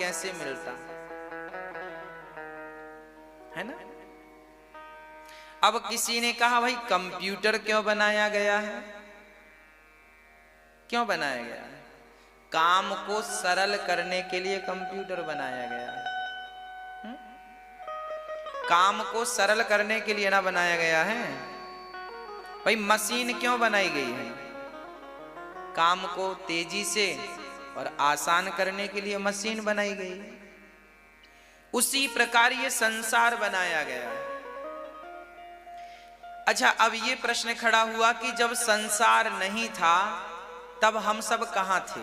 कैसे मिलता, है ना। अब किसी ने कहा भाई कंप्यूटर क्यों बनाया गया है, क्यों बनाया गया है? काम को सरल करने के लिए कंप्यूटर बनाया गया है। काम को सरल करने के लिए ना बनाया गया है। भाई मशीन क्यों बनाई गई है? काम को तेजी से और आसान करने के लिए मशीन बनाई गई है। उसी प्रकार ये संसार बनाया गया है। अच्छा, अब ये प्रश्न खड़ा हुआ कि जब संसार नहीं था तब हम सब कहां थे?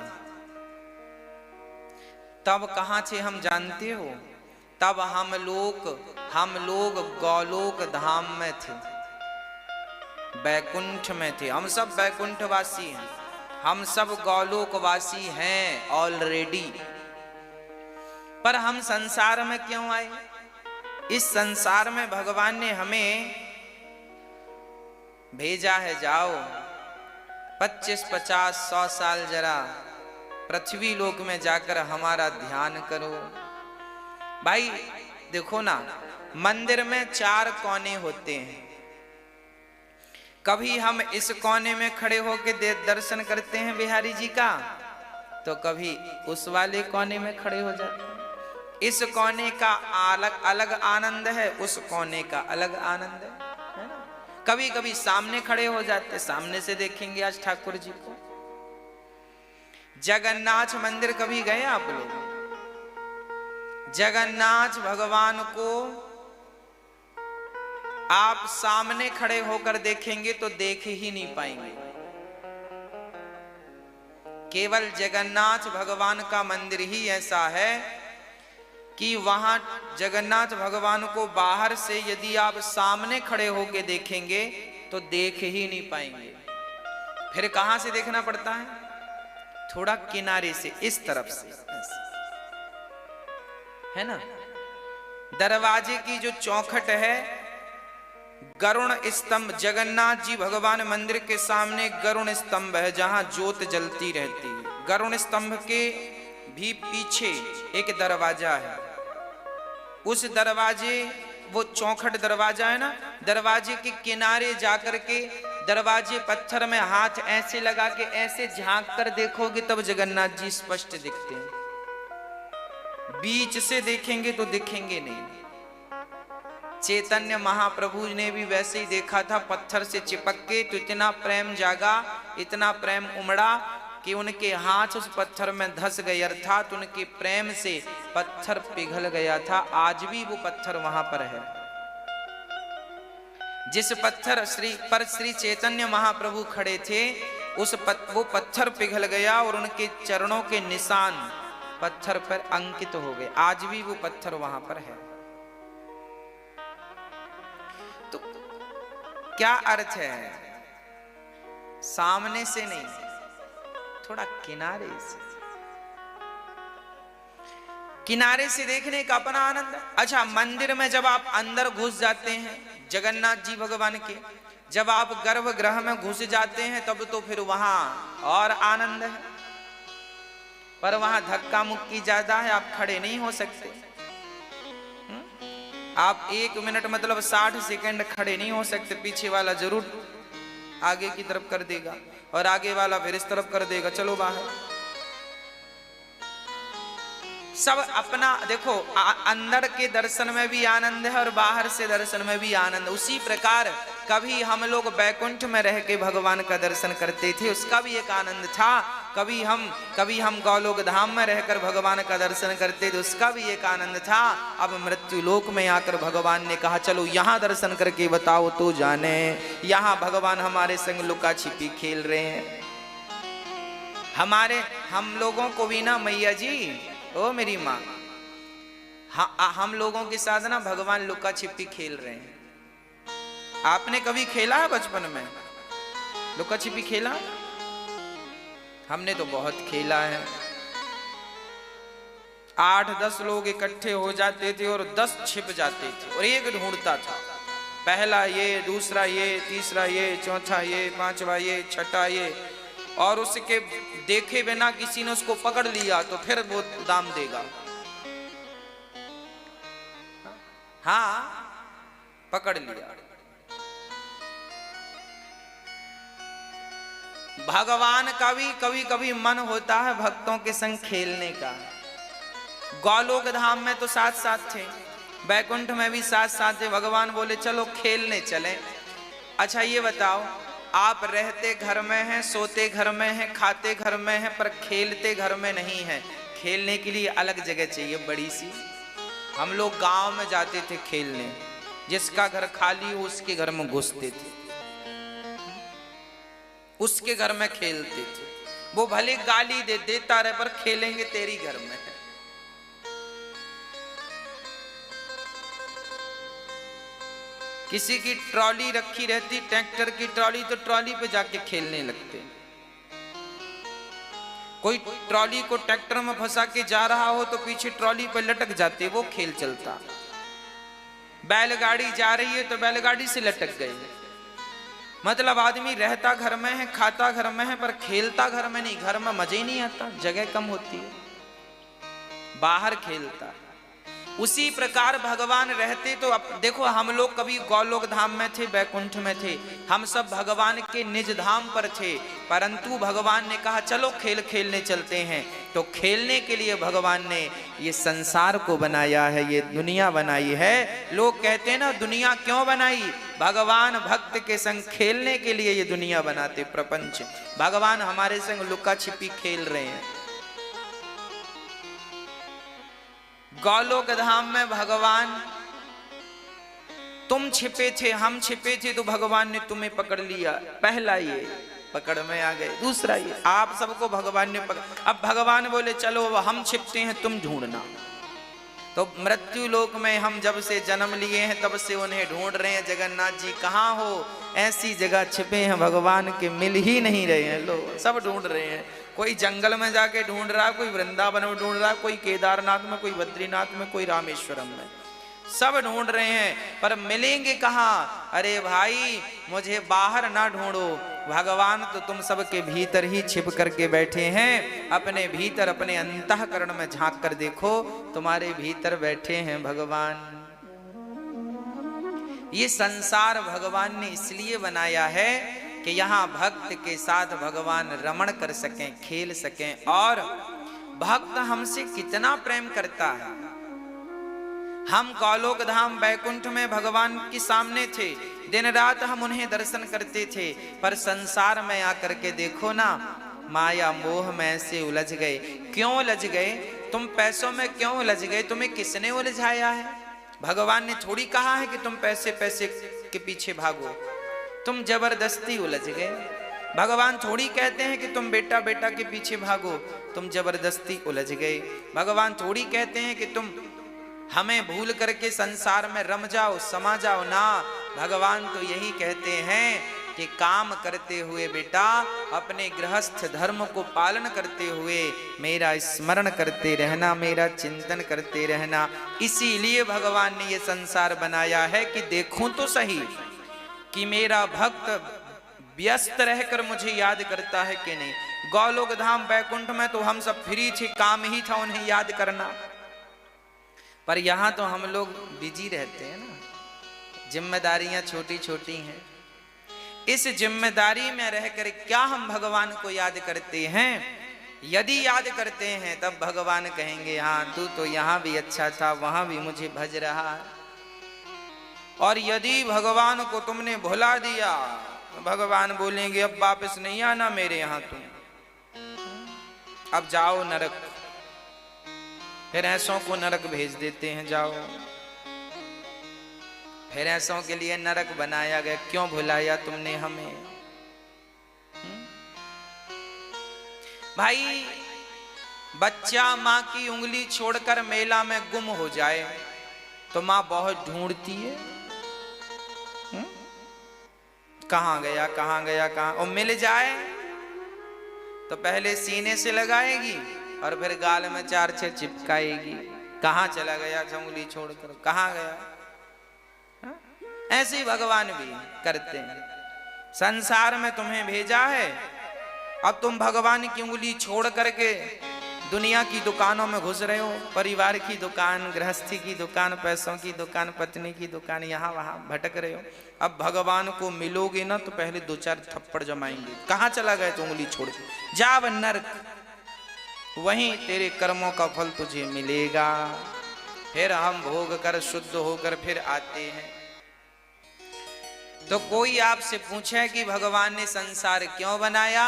तब कहां थे हम जानते हो? तब हम लोग गौलोक धाम में थे, बैकुंठ में थे। हम सब बैकुंठवासी हैं, हम सब गौलोकवासी हैं ऑलरेडी। पर हम संसार में क्यों आए? इस संसार में भगवान ने हमें भेजा है, जाओ 25, 50, 100 साल जरा पृथ्वी लोक में जाकर हमारा ध्यान करो। भाई देखो ना, मंदिर में 4 कोने होते हैं। कभी हम इस कोने में खड़े होकर दर्शन करते हैं बिहारी जी का, तो कभी उस वाले कोने में खड़े हो जाते हैं। इस कोने का अलग अलग आनंद है, उस कोने का अलग आनंद है। कभी कभी सामने खड़े हो जाते, सामने से देखेंगे आज ठाकुर जी को। जगन्नाथ मंदिर कभी गए आप लोग? जगन्नाथ भगवान को आप सामने खड़े होकर देखेंगे तो देख ही नहीं पाएंगे। केवल जगन्नाथ भगवान का मंदिर ही ऐसा है कि वहां जगन्नाथ भगवान को बाहर से यदि आप सामने खड़े होकर देखेंगे तो देख ही नहीं पाएंगे। फिर कहां से देखना पड़ता है? थोड़ा किनारे से, इस तरफ से, है ना। दरवाजे की जो चौखट है, गरुण स्तंभ, जगन्नाथ जी भगवान मंदिर के सामने गरुण स्तंभ है जहां ज्योत जलती रहती है। गरुण स्तंभ के भी पीछे एक दरवाजा है। उस दरवाजे, वो चौखट दरवाजा है ना, दरवाजे के किनारे जाकर के दरवाजे पत्थर में हाथ ऐसे लगा के ऐसे झांक कर देखोगे तब जगन्नाथ जी स्पष्ट दिखते हैं। बीच से देखेंगे तो दिखेंगे नहीं। चैतन्य महाप्रभु ने भी वैसे ही देखा था, पत्थर से चिपक के, तो इतना प्रेम जागा, इतना प्रेम उमड़ा कि उनके हाथ उस पत्थर में धस गए, अर्थात उनके प्रेम से पत्थर पिघल गया था। आज भी वो पत्थर वहां पर है। जिस पत्थर पर श्री चैतन्य महाप्रभु खड़े थे, वो पत्थर पिघल गया और उनके चरणों के निशान पत्थर पर अंकित हो गए। आज भी वो पत्थर वहां पर है। तो क्या अर्थ है? सामने से नहीं, थोड़ा किनारे से, किनारे से देखने का अपना आनंद है। अच्छा, मंदिर में जब आप अंदर घुस जाते हैं जगन्नाथ जी भगवान के, जब आप गर्भगृह में घुस जाते हैं तब तो फिर वहां और आनंद है। पर वहां धक्का मुक्की ज्यादा है, आप खड़े नहीं हो सकते। आप 1 मिनट मतलब 60 सेकंड खड़े नहीं हो सकते। पीछे वाला जरूर आगे की तरफ कर देगा और आगे वाला फिर इस तरफ कर देगा, चलो बाहर। सब अपना देखो, अंदर के दर्शन में भी आनंद है और बाहर से दर्शन में भी आनंद। उसी प्रकार कभी हम लोग बैकुंठ में रह के भगवान का दर्शन करते थे, उसका भी एक आनंद था। कभी हम गौलोक धाम में रहकर भगवान का दर्शन करते थे, उसका भी एक आनंद था। अब मृत्यु लोक में आकर भगवान ने कहा चलो यहाँ दर्शन करके बताओ तो जाने। यहाँ भगवान हमारे संग लुका छिपी खेल रहे हैं। हम लोगों को भी ना मैया जी, ओ मेरी माँ, हम लोगों के साथ ना भगवान लुका छिपी खेल रहे हैं। आपने कभी खेला है बचपन में लुका छिपी? खेला? हमने तो बहुत खेला है। 8-10 लोग इकट्ठे हो जाते थे और 10 छिप जाते थे और एक ढूंढता था। पहला ये, दूसरा ये, तीसरा ये, चौथा ये, पांचवा ये, छठा ये, और उसके देखे बिना किसी ने उसको पकड़ लिया तो फिर वो दाम देगा। हाँ पकड़ लिया। भगवान का भी कभी कभी मन होता है भक्तों के संग खेलने का। गोलोक धाम में तो साथ साथ थे, बैकुंठ में भी साथ साथ थे। भगवान बोले चलो खेलने चलें। अच्छा ये बताओ, आप रहते घर में हैं, सोते घर में हैं, खाते घर में हैं, पर खेलते घर में नहीं हैं। खेलने के लिए अलग जगह चाहिए बड़ी सी। हम लोग गांव में जाते थे खेलने, जिसका घर खाली हो उसके घर में घुसते थे, उसके घर में खेलते थे। वो भले गाली देता रहे, पर खेलेंगे तेरी घर में। किसी की ट्रॉली रखी रहती, ट्रैक्टर की ट्रॉली, तो ट्रॉली पे जाके खेलने लगते। कोई ट्रॉली को ट्रैक्टर में फंसा के जा रहा हो तो पीछे ट्रॉली पे लटक जाते, वो खेल चलता। बैलगाड़ी जा रही है तो बैलगाड़ी से लटक गए। मतलब आदमी रहता घर में है, खाता घर में है, पर खेलता घर में नहीं। घर में मजे ही नहीं आता, जगह कम होती है, बाहर खेलता। उसी प्रकार भगवान रहते तो अब देखो, हम लोग कभी गोलोक धाम में थे, बैकुंठ में थे, हम सब भगवान के निज धाम पर थे। परंतु भगवान ने कहा चलो खेलने चलते हैं। तो खेलने के लिए भगवान ने ये संसार को बनाया है, ये दुनिया बनाई है। लोग कहते हैं ना दुनिया क्यों बनाई? भगवान भक्त के संग खेलने के लिए ये दुनिया बनाते, प्रपंच। भगवान हमारे संग लुका छिपी खेल रहे हैं। गोलोक धाम में भगवान, तुम छिपे थे, हम छिपे थे, तो भगवान ने तुम्हें पकड़ लिया। पहला ये पकड़ में आ गए। दूसरा ये, आप सबको भगवान ने पकड़। अब भगवान बोले चलो हम छिपते हैं, तुम ढूंढना। तो मृत्यु लोक में हम जब से जन्म लिए हैं तब से उन्हें ढूंढ रहे हैं। जगन्नाथ जी कहाँ हो? ऐसी जगह छिपे हैं भगवान के, मिल ही नहीं रहे हैं। लोग सब ढूंढ रहे हैं। कोई जंगल में जाके ढूंढ रहा, कोई वृंदावन में ढूंढ रहा, कोई केदारनाथ में, कोई बद्रीनाथ में, कोई रामेश्वरम में, सब ढूंढ रहे हैं, पर मिलेंगे कहाँ? अरे भाई मुझे बाहर ना ढूंढो, भगवान तो तुम सबके भीतर ही छिप करके बैठे हैं। अपने भीतर, अपने अंतःकरण में झांक कर देखो, तुम्हारे भीतर बैठे हैं भगवान। ये संसार भगवान ने इसलिए बनाया है कि यहाँ भक्त के साथ भगवान रमण कर सकें, खेल सकें। और भक्त हमसे कितना प्रेम करता है। हम गोलोक धाम बैकुंठ में भगवान के सामने थे, दिन रात हम उन्हें दर्शन करते थे, पर संसार में आकर के देखो ना, माया मोह में से उलझ गए। क्यों उलझ गए? तुम पैसों में क्यों उलझ गए? तुम्हें किसने उलझाया है? भगवान ने थोड़ी कहा है कि तुम पैसे पैसे के पीछे भागो, तुम जबरदस्ती उलझ गए। भगवान थोड़ी कहते हैं कि तुम बेटा बेटा के पीछे भागो, तुम जबरदस्ती उलझ गए। भगवान थोड़ी कहते हैं कि तुम हमें भूल करके संसार में रम जाओ, समा जाओ ना। भगवान तो यही कहते हैं कि काम करते हुए बेटा, अपने गृहस्थ धर्म को पालन करते हुए मेरा स्मरण करते रहना, मेरा चिंतन करते रहना। इसीलिए भगवान ने ये संसार बनाया है कि देखूं तो सही कि मेरा भक्त व्यस्त रहकर मुझे याद करता है कि नहीं। गोलोक धाम बैकुंठ में तो हम सब फ्री थे, काम ही था उन्हें याद करना, पर यहाँ तो हम लोग बिजी रहते हैं ना, जिम्मेदारियां छोटी छोटी हैं। इस जिम्मेदारी में रहकर क्या हम भगवान को याद करते हैं? यदि याद करते हैं तब भगवान कहेंगे हाँ तू तो यहाँ भी अच्छा था, वहां भी मुझे भज रहा है। और यदि भगवान को तुमने भुला दिया तो भगवान बोलेंगे अब वापस नहीं आना मेरे यहाँ तुम, अब जाओ नरक। फिर ऐसों को नरक भेज देते हैं, जाओ। फिर ऐसों के लिए नरक बनाया गया। क्यों भुलाया तुमने हमें? भाई बच्चा माँ की उंगली छोड़कर मेला में गुम हो जाए तो माँ बहुत ढूंढती है, कहाँ गया कहाँ गया कहाँ, और मिल जाए तो पहले सीने से लगाएगी और फिर गाल में 4-6 चिपकाएगी। कहाँ चला गया उंगली छोड़कर, कहाँ गया? ऐसे ही भगवान भी करते हैं। संसार में तुम्हें भेजा है, अब तुम भगवान की उंगली छोड़ करके दुनिया की दुकानों में घुस रहे हो, परिवार की दुकान, गृहस्थी की दुकान, पैसों की दुकान, पत्नी की दुकान, यहाँ वहां भटक रहे हो। अब भगवान को मिलोगे ना तो पहले 2-4 थप्पड़ जमाएंगे। कहाँ चला गए तो उंगली छोड़ के जा नरक, वहीं तेरे कर्मों का फल तुझे मिलेगा। फिर हम भोग कर शुद्ध होकर फिर आते हैं। तो कोई आपसे पूछे कि भगवान ने संसार क्यों बनाया,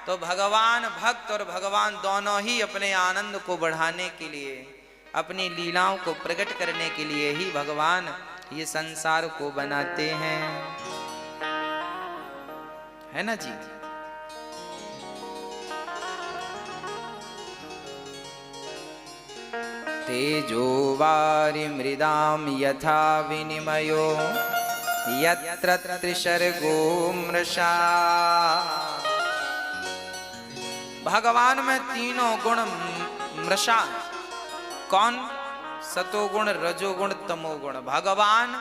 तो भगवान भक्त और भगवान दोनों ही अपने आनंद को बढ़ाने के लिए, अपनी लीलाओं को प्रकट करने के लिए ही भगवान ये संसार को बनाते हैं, है ना जी। तेजो वारि मृदाम यथा विनिमयो यत्र त्रिसर्गो मृषा। भगवान में तीनों गुण मृषा, कौन? सतोगुण, रजोगुण, तमोगुण। भगवान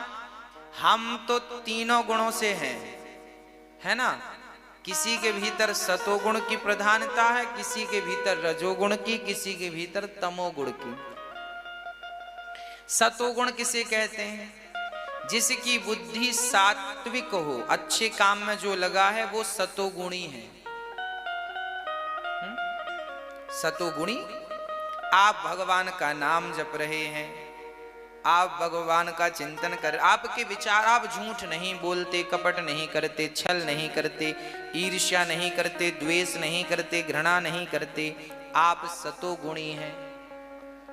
हम तो तीनों गुणों से हैं, है ना। किसी के भीतर सतोगुण की प्रधानता है, किसी के भीतर रजोगुण की, किसी के भीतर तमोगुण की। सतोगुण किसे कहते हैं? जिसकी बुद्धि सात्विक हो, अच्छे काम में जो लगा है वो सतोगुणी है। सतोगुणी। आप भगवान का नाम जप रहे हैं, आप भगवान का चिंतन कर, आपके विचार, आप झूठ नहीं बोलते, कपट नहीं करते, छल नहीं करते, ईर्ष्या नहीं करते, द्वेष नहीं करते, घृणा नहीं करते, आप सतोगुणी हैं।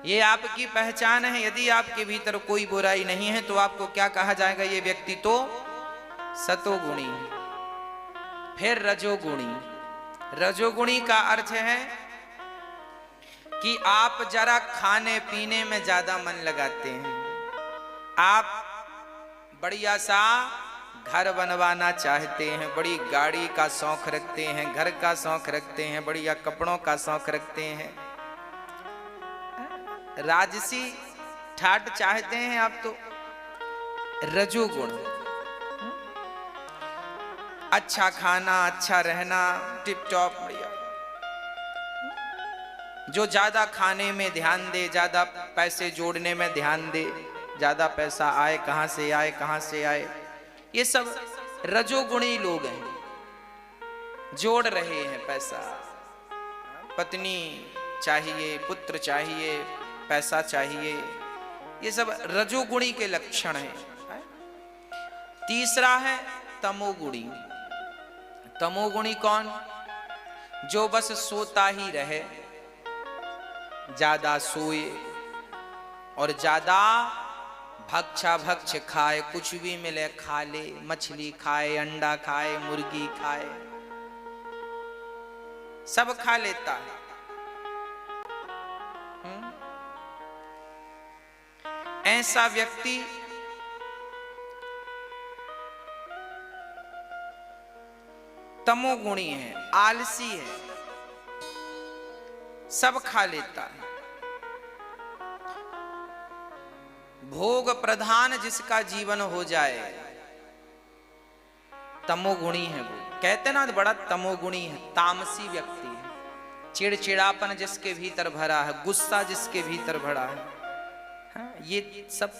ये आपकी पहचान है। यदि आपके भीतर कोई बुराई नहीं है तो आपको क्या कहा जाएगा? ये व्यक्ति तो सतोगुणी। फिर रजोगुणी। रजोगुणी का अर्थ है कि आप जरा खाने पीने में ज्यादा मन लगाते हैं, आप बढ़िया सा घर बनवाना चाहते हैं, बड़ी गाड़ी का शौक रखते हैं, घर का शौक रखते हैं, बढ़िया कपड़ों का शौक रखते हैं, राजसी ठाट चाहते हैं आप तो। रजोगुण, अच्छा खाना, अच्छा रहना, टिप टॉप बढ़िया। जो ज्यादा खाने में ध्यान दे, ज्यादा पैसे जोड़ने में ध्यान दे, ज्यादा पैसा आए, कहां से आए, कहां से आए, ये सब रजोगुणी लोग हैं। जोड़ रहे हैं पैसा, पत्नी चाहिए, पुत्र चाहिए, पैसा चाहिए, ये सब रजोगुणी के लक्षण हैं। तीसरा है तमोगुणी। तमोगुणी कौन? जो बस सोता ही रहे, ज्यादा सोए और ज्यादा भक्षा भक्ष खाए, कुछ भी मिले खा ले, मछली खाए, अंडा खाए, मुर्गी खाए, सब खा लेता है। ऐसा व्यक्ति तमोगुणी है, आलसी है, सब खा लेता है। भोग प्रधान जिसका जीवन हो जाए, तमोगुणी है वो। कहते ना बड़ा तमोगुणी है, तामसी व्यक्ति है। चिड़चिड़ापन जिसके भीतर भरा है, गुस्सा जिसके भीतर भरा है, ये सब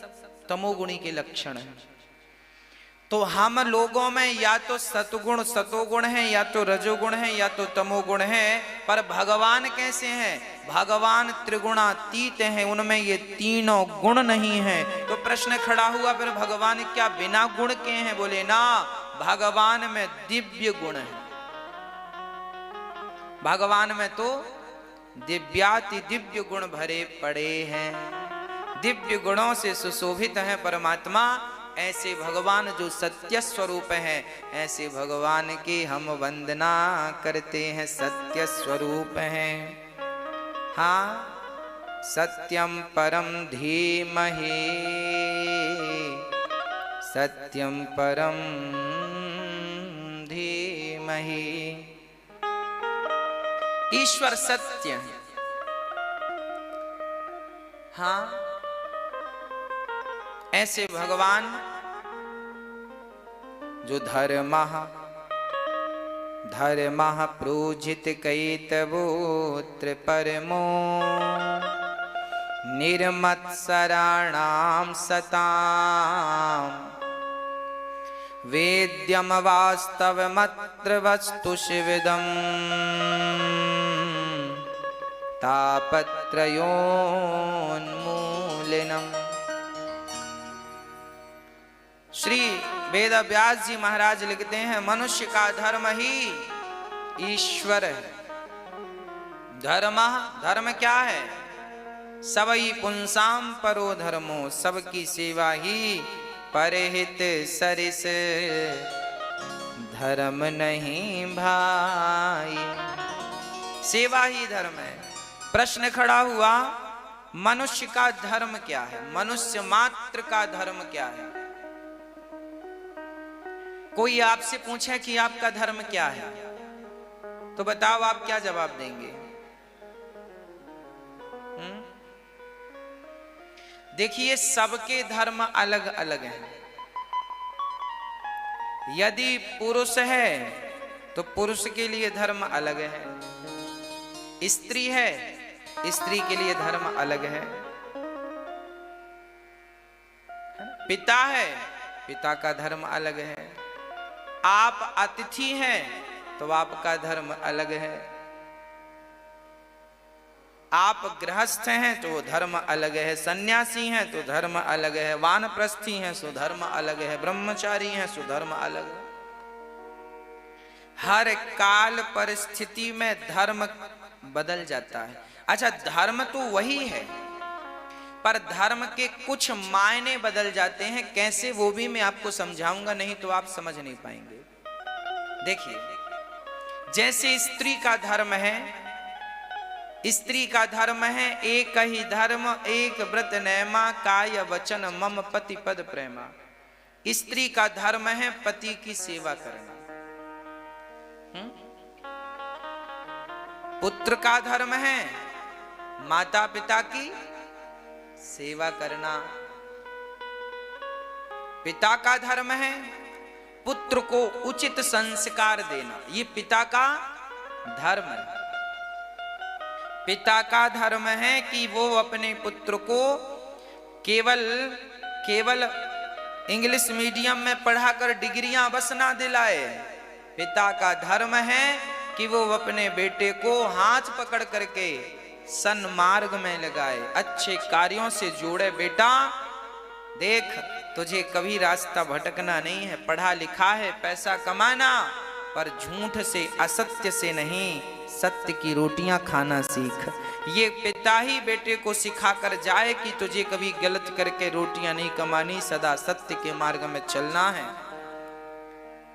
तमोगुणी के लक्षण हैं। तो हम लोगों में या तो सतगुण सतोगुण है, या तो रजोगुण है, या तो तमोगुण है। पर भगवान कैसे हैं? भगवान त्रिगुणातीत हैं, उनमें ये तीनों गुण नहीं है। तो प्रश्न खड़ा हुआ, फिर भगवान क्या बिना गुण के हैं? बोले ना, भगवान में दिव्य गुण है। भगवान में तो दिव्याति दिव्य गुण भरे पड़े हैं, दिव्य गुणों से सुशोभित है परमात्मा। ऐसे भगवान जो सत्य स्वरूप हैं, ऐसे भगवान की हम वंदना करते हैं। सत्य स्वरूप हैं, हाँ। सत्यम परम धीमहि, सत्यम परम धीमहि। ईश्वर सत्य है, हाँ। ऐसे भगवान जो धर्मः धर्मः प्रोजित कैतवोऽत्र परमो निर्मत्सराणां सताम् वेद्यं वास्तवमत्र वस्तु शिवदम् तापत्रयोन्मूलनम्। श्री वेद व्यास जी महाराज लिखते हैं, मनुष्य का धर्म ही ईश्वर है। धर्म क्या है? सबई पुंसाम परो धर्मो, सबकी सेवा ही परहित सरिस धर्म नहीं भाई। सेवा ही धर्म है। प्रश्न खड़ा हुआ, मनुष्य का धर्म क्या है? मनुष्य मात्र का धर्म क्या है? कोई आपसे पूछे कि आपका धर्म क्या है, तो बताओ आप क्या जवाब देंगे? देखिए, सबके धर्म अलग अलग हैं। यदि पुरुष है तो पुरुष के लिए धर्म अलग है, स्त्री है स्त्री के लिए धर्म अलग है, पिता है पिता का धर्म अलग है, आप अतिथि हैं तो आपका धर्म अलग है, आप गृहस्थ हैं तो धर्म अलग है, सन्यासी हैं तो धर्म अलग है, वानप्रस्थी हैं सो धर्म अलग है, ब्रह्मचारी हैं सो धर्म अलग है। हर काल परिस्थिति में धर्म बदल जाता है। अच्छा, धर्म तो वही है, पर धर्म के कुछ मायने बदल जाते हैं। कैसे, वो भी मैं आपको समझाऊंगा, नहीं तो आप समझ नहीं पाएंगे। देखिए, जैसे स्त्री का धर्म है, स्त्री का धर्म है एक ही धर्म, एक व्रत नैमा, काय वचन मम पति पद प्रेमा। स्त्री का धर्म है पति की सेवा करना। पुत्र का धर्म है माता पिता की सेवा करना। पिता का धर्म है पुत्र को उचित संस्कार देना। ये पिता का धर्म है। पिता का धर्म है कि वो अपने पुत्र को केवल इंग्लिश मीडियम में पढ़ाकर डिग्रियां बस ना दिलाए। पिता का धर्म है कि वो अपने बेटे को हाथ पकड़ करके सन्मार्ग में लगाए, अच्छे कार्यों से जोड़े। बेटा देख, तुझे कभी रास्ता भटकना नहीं है, पढ़ा लिखा है, पैसा कमाना, पर झूठ से असत्य से नहीं, सत्य की रोटियां खाना सीख। ये पिता ही बेटे को सिखाकर जाए कि तुझे कभी गलत करके रोटियां नहीं कमानी, सदा सत्य के मार्ग में चलना है।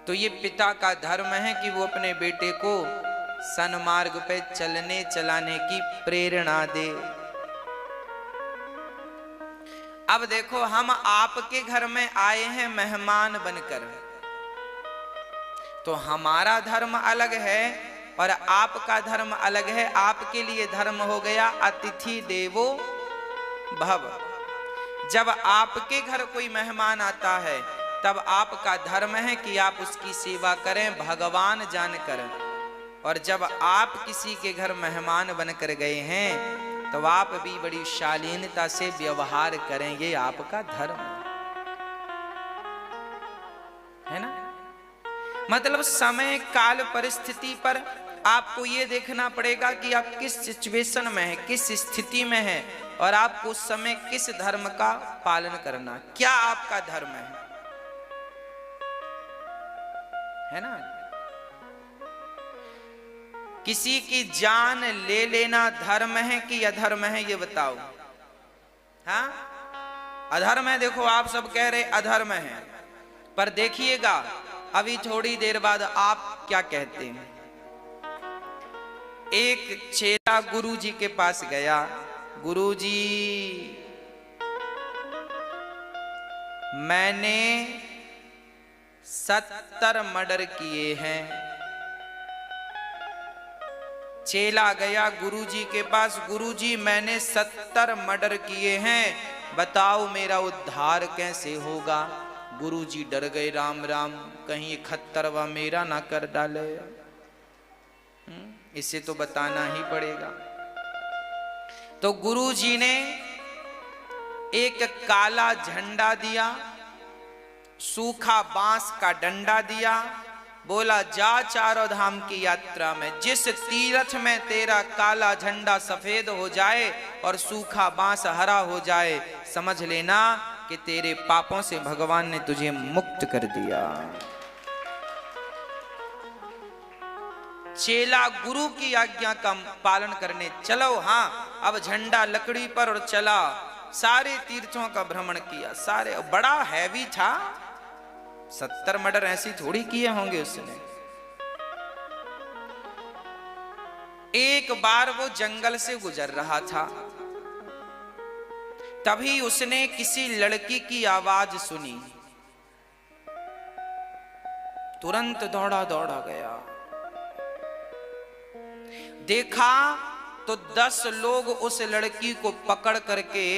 तो ये पिता का धर्म है कि वो अपने बेटे को सन्मार्ग पे चलने चलाने की प्रेरणा दे। अब देखो, हम आपके घर में आए हैं मेहमान बनकर, तो हमारा धर्म अलग है और आपका धर्म अलग है। आपके लिए धर्म हो गया अतिथि देवो भव। जब आपके घर कोई मेहमान आता है तब आपका धर्म है कि आप उसकी सेवा करें भगवान जानकर। और जब आप किसी के घर मेहमान बनकर गए हैं तो आप भी बड़ी शालीनता से व्यवहार करें। ये आपका धर्म है ना। मतलब समय काल परिस्थिति पर आपको ये देखना पड़ेगा कि आप किस सिचुएशन में हैं, किस स्थिति में हैं, और आपको उस समय किस धर्म का पालन करना। क्या आपका धर्म है ना। किसी की जान ले लेना धर्म है कि अधर्म है, ये बताओ। हाँ, अधर्म है। देखो, आप सब कह रहे अधर्म है, पर देखिएगा अभी थोड़ी देर बाद आप क्या कहते हैं। एक चेला गुरुजी के पास गया, गुरुजी मैंने 70 मर्डर किए हैं। चेला गया गुरुजी के पास, गुरुजी मैंने 70 मर्डर किए हैं, बताओ मेरा उद्धार कैसे होगा। गुरुजी डर गए, राम राम कहीं 71वां मेरा ना कर डाले। इसे तो बताना ही पड़ेगा। तो गुरु जी ने एक काला झंडा दिया, सूखा बांस का डंडा दिया, बोला जा चारों धाम की यात्रा में जिस तीर्थ में तेरा काला झंडा सफेद हो जाए और सूखा बांस हरा हो जाए, समझ लेना कि तेरे पापों से भगवान ने तुझे मुक्त कर दिया। चेला गुरु की आज्ञा का पालन करने चलो। हाँ, अब झंडा लकड़ी पर और चला, सारे तीर्थों का भ्रमण किया। सारे बड़ा हैवी था, 70 मर्डर ऐसी थोड़ी किए होंगे उसने। एक बार वो जंगल से गुजर रहा था, तभी उसने किसी लड़की की आवाज सुनी। तुरंत दौड़ा दौड़ा गया, देखा तो 10 लोग उस लड़की को पकड़ करके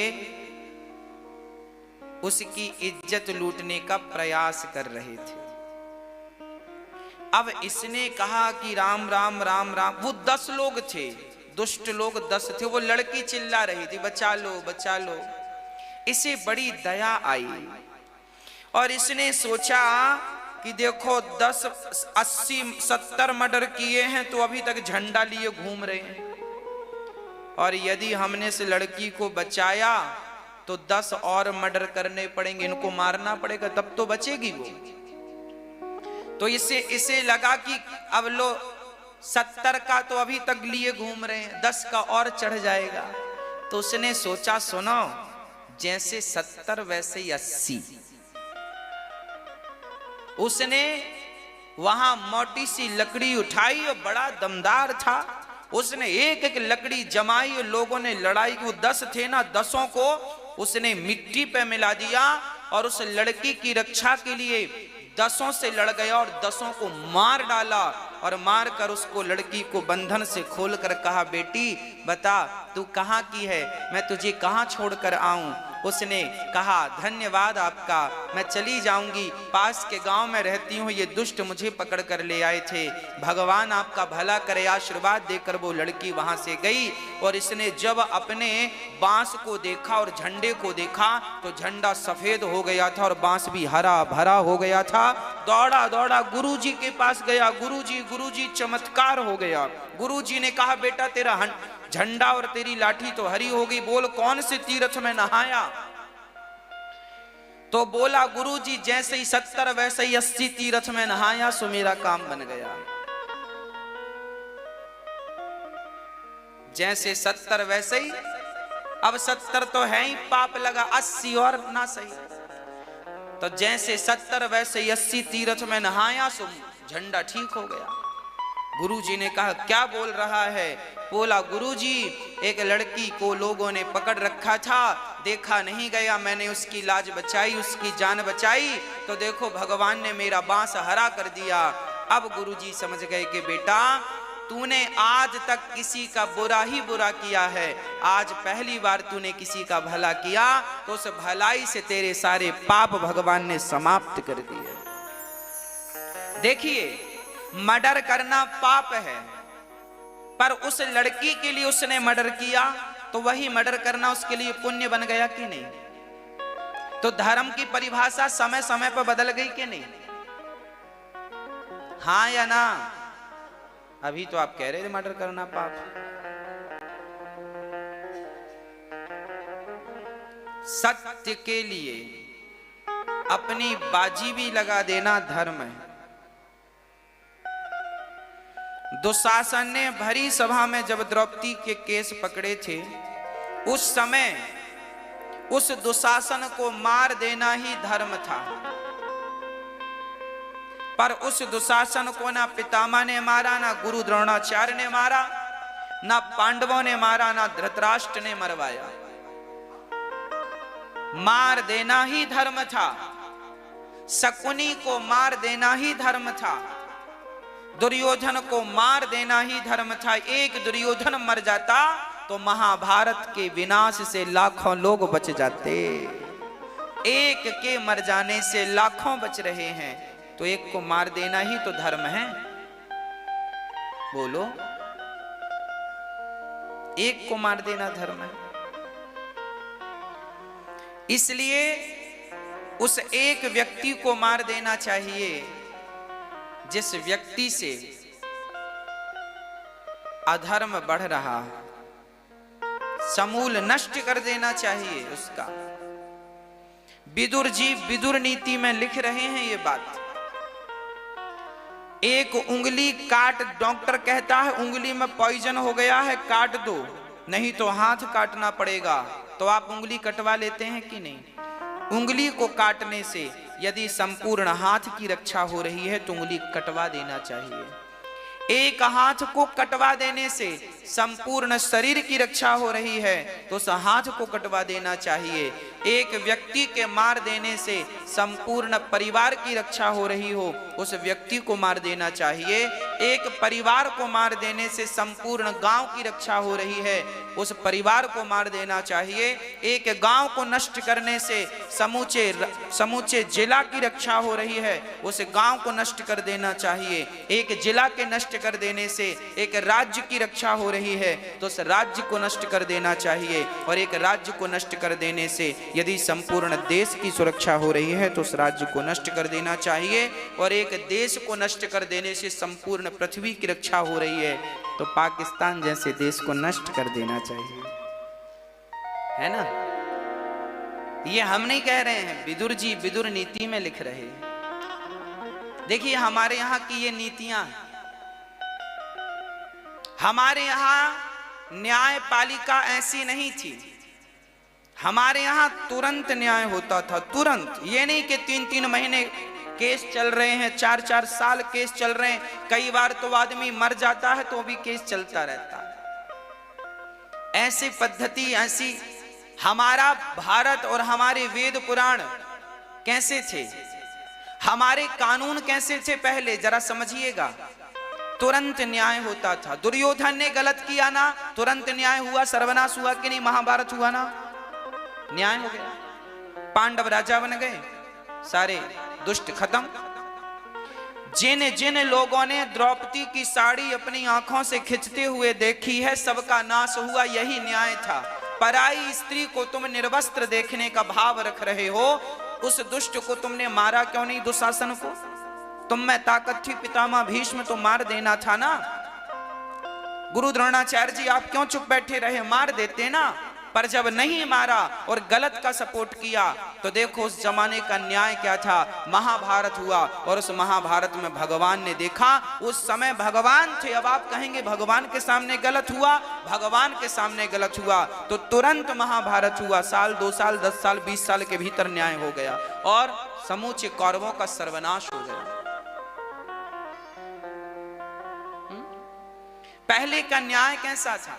उसकी इज्जत लूटने का प्रयास कर रहे थे। अब इसने कहा कि राम राम राम राम। वो 10 लोग थे, दुष्ट लोग 10 थे। वो लड़की चिल्ला रही थी बचा लो बचा लो। इसे बड़ी दया आई और इसने सोचा कि देखो 10 80 70 मर्डर किए हैं तो अभी तक झंडा लिए घूम रहे हैं, और यदि हमने इस लड़की को बचाया तो 10 और मर्डर करने पड़ेंगे, इनको मारना पड़ेगा तब तो बचेगी वो। तो इसे लगा कि अब लो 70 का तो अभी तक लिए घूम रहे हैं, 10 का और चढ़ जाएगा। तो उसने सोचा सुनो, जैसे 70 वैसे ही 80। उसने वहां मोटी सी लकड़ी उठाई और बड़ा दमदार था, उसने एक एक लकड़ी जमाई। लोगों ने लड़ाई, वो 10 थे ना, 10 को उसने मिट्टी पे मिला दिया और उस लड़की की रक्षा के लिए 10 से लड़ गया और 10 को मार डाला। और मार कर उसको, लड़की को बंधन से खोल कर कहा बेटी बता तू कहाँ की है, मैं तुझे कहाँ छोड़कर आऊं। उसने कहा धन्यवाद आपका, मैं चली जाऊंगी, पास के गांव में रहती हूँ, ये दुष्ट मुझे पकड़ कर ले आए थे, भगवान आपका भला करे, आशीर्वाद देकर वो लड़की वहां से गई। और इसने जब अपने बांस को देखा और झंडे को देखा तो झंडा सफेद हो गया था और बांस भी हरा भरा हो गया था। दौड़ा दौड़ा गुरुजी के पास गया, गुरुजी चमत्कार हो गया। गुरुजी ने कहा बेटा तेरा झंडा और तेरी लाठी तो हरी हो गई, बोल कौन से तीर्थ में नहाया। तो बोला गुरुजी जैसे ही 70 वैसे ही 80 तीर्थ में नहाया, सो मेरा काम बन गया। जैसे 70 वैसे ही, अब 70 तो है ही पाप लगा, 80 और ना सही। तो जैसे 70 वैसे ही 80 तीर्थ में नहाया, सो झंडा ठीक हो गया। गुरुजी ने कहा क्या बोल रहा है। बोला गुरुजी एक लड़की को लोगों ने पकड़ रखा था, देखा नहीं गया, मैंने उसकी लाज बचाई, उसकी जान बचाई, तो देखो भगवान ने मेरा बांस हरा कर दिया। अब गुरुजी समझ गए कि बेटा तूने आज तक किसी का बुरा ही बुरा किया है, आज पहली बार तूने किसी का भला किया, तो उस भलाई से तेरे सारे पाप भगवान ने समाप्त कर दिए। देखिए मर्डर करना पाप है, पर उस लड़की के लिए उसने मर्डर किया तो वही मर्डर करना उसके लिए पुण्य बन गया कि नहीं। तो धर्म की परिभाषा समय समय पर बदल गई कि नहीं, हाँ या ना। अभी तो आप कह रहे थे मर्डर करना पाप। सत्य के लिए अपनी बाजी भी लगा देना धर्म है। दुशासन ने भरी सभा में जब द्रौपदी के केस पकड़े थे, उस समय उस दुशासन को मार देना ही धर्म था, पर उस दुशासन को ना पितामह ने मारा, ना गुरु द्रोणाचार्य ने मारा, ना पांडवों ने मारा, ना धृतराष्ट्र ने मरवाया। मार देना ही धर्म था, शकुनी को मार देना ही धर्म था, दुर्योधन को मार देना ही धर्म था। एक दुर्योधन मर जाता तो महाभारत के विनाश से लाखों लोग बच जाते। एक के मर जाने से लाखों बच रहे हैं, तो एक को मार देना ही तो धर्म है। बोलो एक को मार देना धर्म है। इसलिए उस एक व्यक्ति को मार देना चाहिए जिस व्यक्ति से अधर्म बढ़ रहा, समूल नष्ट कर देना चाहिए उसका। विदुर जी विदुर नीति में लिख रहे हैं ये बात। एक उंगली काट, डॉक्टर कहता है उंगली में पॉइजन हो गया है, काट दो, नहीं तो हाथ काटना पड़ेगा। तो आप उंगली कटवा लेते हैं कि नहीं? उंगली को काटने से यदि संपूर्ण हाथ की रक्षा हो रही है तो उंगली कटवा देना चाहिए। एक हाथ को कटवा देने से संपूर्ण शरीर की रक्षा हो रही है तो उस हाथ को कटवा देना चाहिए। एक व्यक्ति के मार देने से संपूर्ण परिवार की रक्षा हो रही हो, उस व्यक्ति को मार देना चाहिए। एक परिवार को मार देने से संपूर्ण गांव की रक्षा हो रही है, उस परिवार को मार देना चाहिए। एक गांव को नष्ट करने से समूचे जिला की रक्षा हो रही है, उस गांव को नष्ट कर देना चाहिए। एक जिला के नष्ट कर देने से एक राज्य की रक्षा हो रही है तो उस राज्य को नष्ट कर देना चाहिए। और एक राज्य को नष्ट कर देने से यदि संपूर्ण देश की सुरक्षा हो रही है तो उस राज्य को नष्ट कर देना चाहिए। और एक देश को नष्ट कर देने से संपूर्ण पृथ्वी की रक्षा हो रही है तो पाकिस्तान जैसे देश को नष्ट कर देना चाहिए, है ना? ये हम नहीं कह रहे हैं, विदुर जी विदुर नीति में लिख रहे हैं। देखिए हमारे यहाँ की ये नीतियां, हमारे यहां न्यायपालिका ऐसी नहीं थी। हमारे यहां तुरंत न्याय होता था, तुरंत। ये नहीं कि 3-3 महीने केस चल रहे हैं, 4-4 साल केस चल रहे हैं। कई बार तो आदमी मर जाता है तो भी केस चलता रहता है। ऐसी पद्धति, ऐसी हमारा भारत और हमारे वेद पुराण कैसे थे, हमारे कानून कैसे थे पहले, जरा समझिएगा। तुरंत न्याय होता था। दुर्योधन ने गलत किया ना, तुरंत न्याय हुआ, सर्वनाश हुआ कि नहीं? महाभारत हुआ ना, न्याय हो गया, पांडव राजा बन गए, सारे दुष्ट खत्म। जिन जिन लोगों ने द्रौपदी की साड़ी अपनी आंखों से खिंचते हुए देखी है, सबका नाश हुआ, यही न्याय था। पराई स्त्री को तुम निर्वस्त्र देखने का भाव रख रहे हो, उस दुष्ट को तुमने मारा क्यों नहीं? दुशासन को तुम में ताकत थी, पितामह भीष्म तो मार देना था ना। गुरु द्रोणाचार्य जी आप क्यों चुप बैठे रहे? मार देते ना। पर जब नहीं मारा और गलत का सपोर्ट किया तो देखो उस जमाने का न्याय क्या था। महाभारत हुआ और उस महाभारत में भगवान ने देखा, उस समय भगवान थे। अब आप कहेंगे भगवान के सामने गलत हुआ, भगवान के सामने गलत हुआ तो तुरंत महाभारत हुआ। साल 2 साल 10 साल 20 साल के भीतर न्याय हो गया और समूचे कौरवों का सर्वनाश हो गया। पहले का न्याय कैसा था?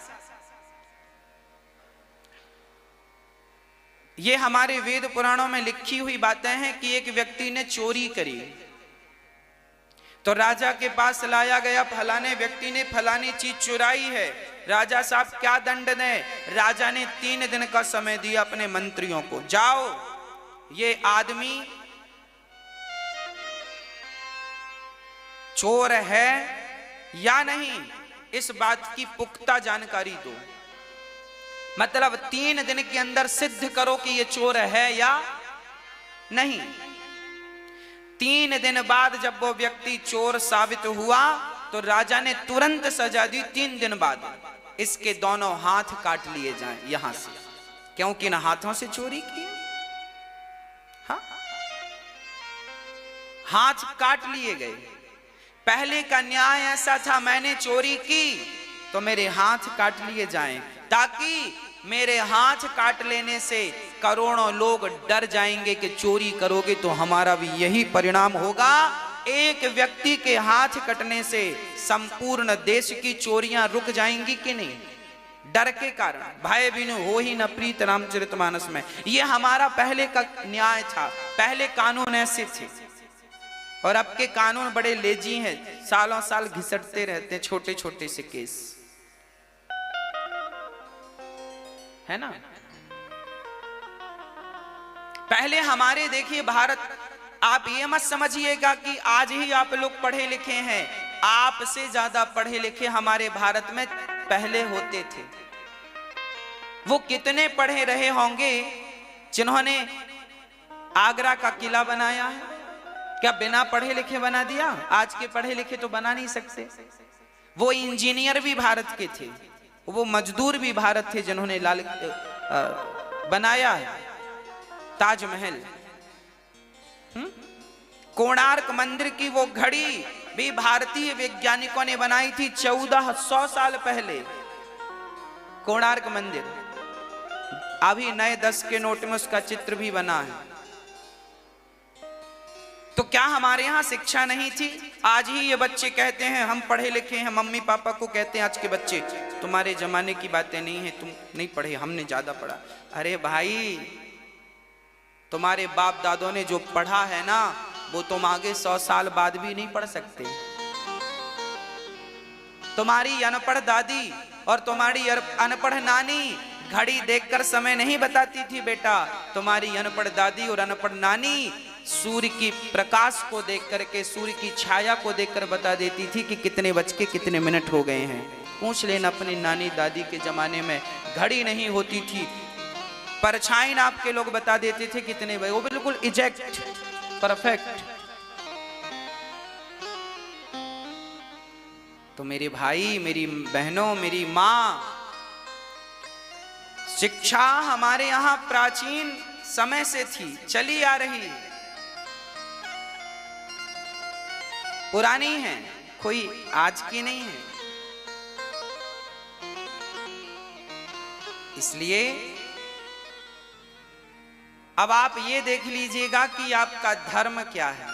ये हमारे वेद पुराणों में लिखी हुई बातें हैं कि एक व्यक्ति ने चोरी करी तो राजा के पास लाया गया, फलाने व्यक्ति ने फलानी चीज चुराई है, राजा साहब क्या दंड दें? राजा ने 3 दिन का समय दिया अपने मंत्रियों को, जाओ ये आदमी चोर है या नहीं, इस बात की पुख्ता जानकारी दो। मतलब 3 दिन के अंदर सिद्ध करो कि ये चोर है या नहीं। 3 दिन बाद जब वो व्यक्ति चोर साबित हुआ तो राजा ने तुरंत सजा दी। 3 दिन बाद इसके दोनों हाथ काट लिए जाएं यहां से, क्योंकि इन हाथों से चोरी की। हाँ, हाथ काट लिए गए। पहले का न्याय ऐसा था, मैंने चोरी की तो मेरे हाथ काट लिए जाएं, ताकि मेरे हाथ काट लेने से करोड़ों लोग डर जाएंगे कि चोरी करोगे तो हमारा भी यही परिणाम होगा। एक व्यक्ति के हाथ कटने से संपूर्ण देश की चोरियां रुक जाएंगी कि नहीं? डर के कारण। भाई बिनु हो ही न प्रीत रामचरितमानस में ये हमारा पहले का न्याय था। पहले कानून ऐसे थे और अब के कानून बड़े लेजी हैं, सालों साल घिसटते रहते हैं छोटे छोटे से केस, है ना। पहले हमारे देखिए भारत, आप ये मत समझिएगा कि आज ही आप लोग पढ़े लिखे हैं, आपसे ज्यादा पढ़े लिखे हमारे भारत में पहले होते थे। वो कितने पढ़े रहे होंगे जिन्होंने आगरा का किला बनाया है? क्या बिना पढ़े लिखे बना दिया? आज के पढ़े लिखे तो बना नहीं सकते। वो इंजीनियर भी भारत के थे, वो मजदूर भी भारत थे जिन्होंने बनाया है ताजमहल। कोणार्क मंदिर की वो घड़ी भी भारतीय वैज्ञानिकों ने बनाई थी 1400 साल पहले। कोणार्क मंदिर अभी नए 10 के नोट में उसका चित्र भी बना है। तो क्या हमारे यहां शिक्षा नहीं थी? आज ही ये बच्चे कहते हैं हम पढ़े लिखे हैं, मम्मी पापा को कहते हैं आज के बच्चे तुम्हारे जमाने की बातें नहीं है, तुम नहीं पढ़े, हमने ज्यादा पढ़ा। अरे भाई, तुम्हारे बाप दादों ने जो पढ़ा है ना, वो तुम आगे 100 साल बाद भी नहीं पढ़ सकते। तुम्हारी अनपढ़ दादी और तुम्हारी अनपढ़ नानी घड़ी देखकर समय नहीं बताती थी बेटा। तुम्हारी अनपढ़ दादी और अनपढ़ नानी सूर्य की प्रकाश को देख करके, सूर्य की छाया को देखकर बता देती थी कि कितने बज के कितने मिनट हो गए हैं। पूछ लेना अपनी नानी दादी के जमाने में घड़ी नहीं होती थी, परछाई नाप के लोग बता देते थे कितने बजे। वो बिल्कुल एग्जैक्ट, परफेक्ट। तो मेरे भाई, मेरी बहनों, मेरी माँ, शिक्षा हमारे यहां प्राचीन समय से थी, चली आ रही, पुरानी है, कोई आज की नहीं है। इसलिए अब आप ये देख लीजिएगा कि आपका धर्म क्या है।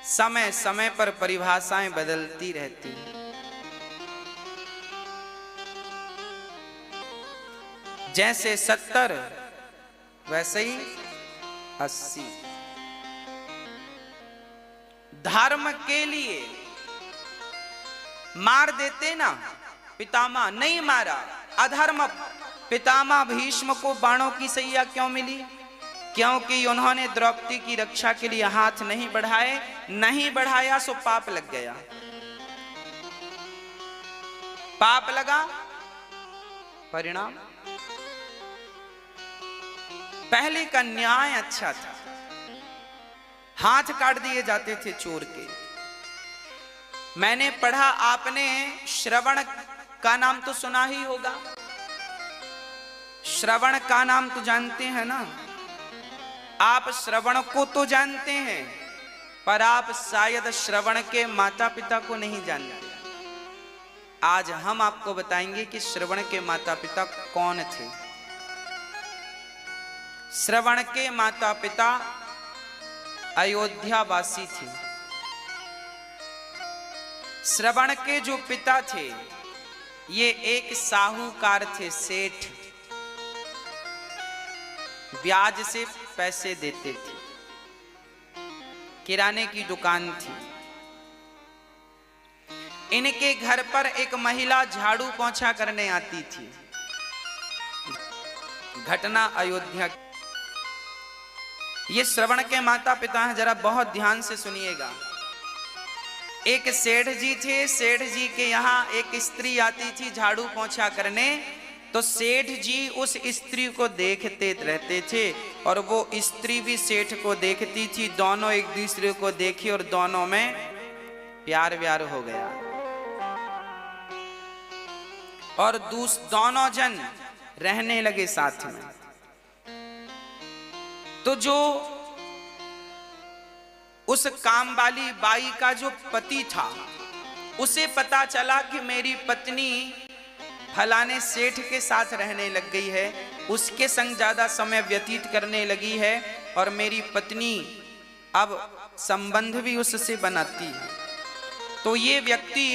समय समय पर परिभाषाएं बदलती रहती हैं। जैसे 70 वैसे ही 80। धर्म के लिए मार देते ना, पितामह नहीं मारा, अधर्म। पितामह भीष्म को बाणों की सैया क्यों मिली? क्योंकि उन्होंने द्रौपदी की रक्षा के लिए हाथ नहीं बढ़ाए, नहीं बढ़ाया सो पाप लग गया। पाप लगा, परिणाम। पहले का न्याय अच्छा था, हाथ काट दिए जाते थे चोर के। मैंने पढ़ा, आपने श्रवण का नाम तो सुना ही होगा। श्रवण का नाम तो जानते हैं ना? आप श्रवण को तो जानते हैं, पर आप शायद श्रवण के माता पिता को नहीं जानते। आज हम आपको बताएंगे कि श्रवण के माता पिता कौन थे। श्रवण के माता पिता अयोध्यावासी थे। श्रवण के जो पिता थे, ये एक साहूकार थे, सेठ। ब्याज से पैसे देते थे, किराने की दुकान थी। इनके घर पर एक महिला झाड़ू पोंछा करने आती थी। घटना अयोध्या। ये श्रवण के माता पिता हैं, जरा बहुत ध्यान से सुनिएगा। एक सेठ जी थे, सेठ जी के यहाँ एक स्त्री आती थी झाड़ू पोंछा करने। तो सेठ जी उस स्त्री को देखते रहते थे और वो स्त्री भी सेठ को देखती थी। दोनों एक दूसरे को देखी और दोनों में प्यार व्यार हो गया और दोनों जन रहने लगे साथ में। तो जो उस काम वाली बाई का जो पति था, उसे पता चला कि मेरी पत्नी फलाने सेठ के साथ रहने लग गई है, उसके संग ज्यादा समय व्यतीत करने लगी है और मेरी पत्नी अब संबंध भी उससे बनाती है। तो ये व्यक्ति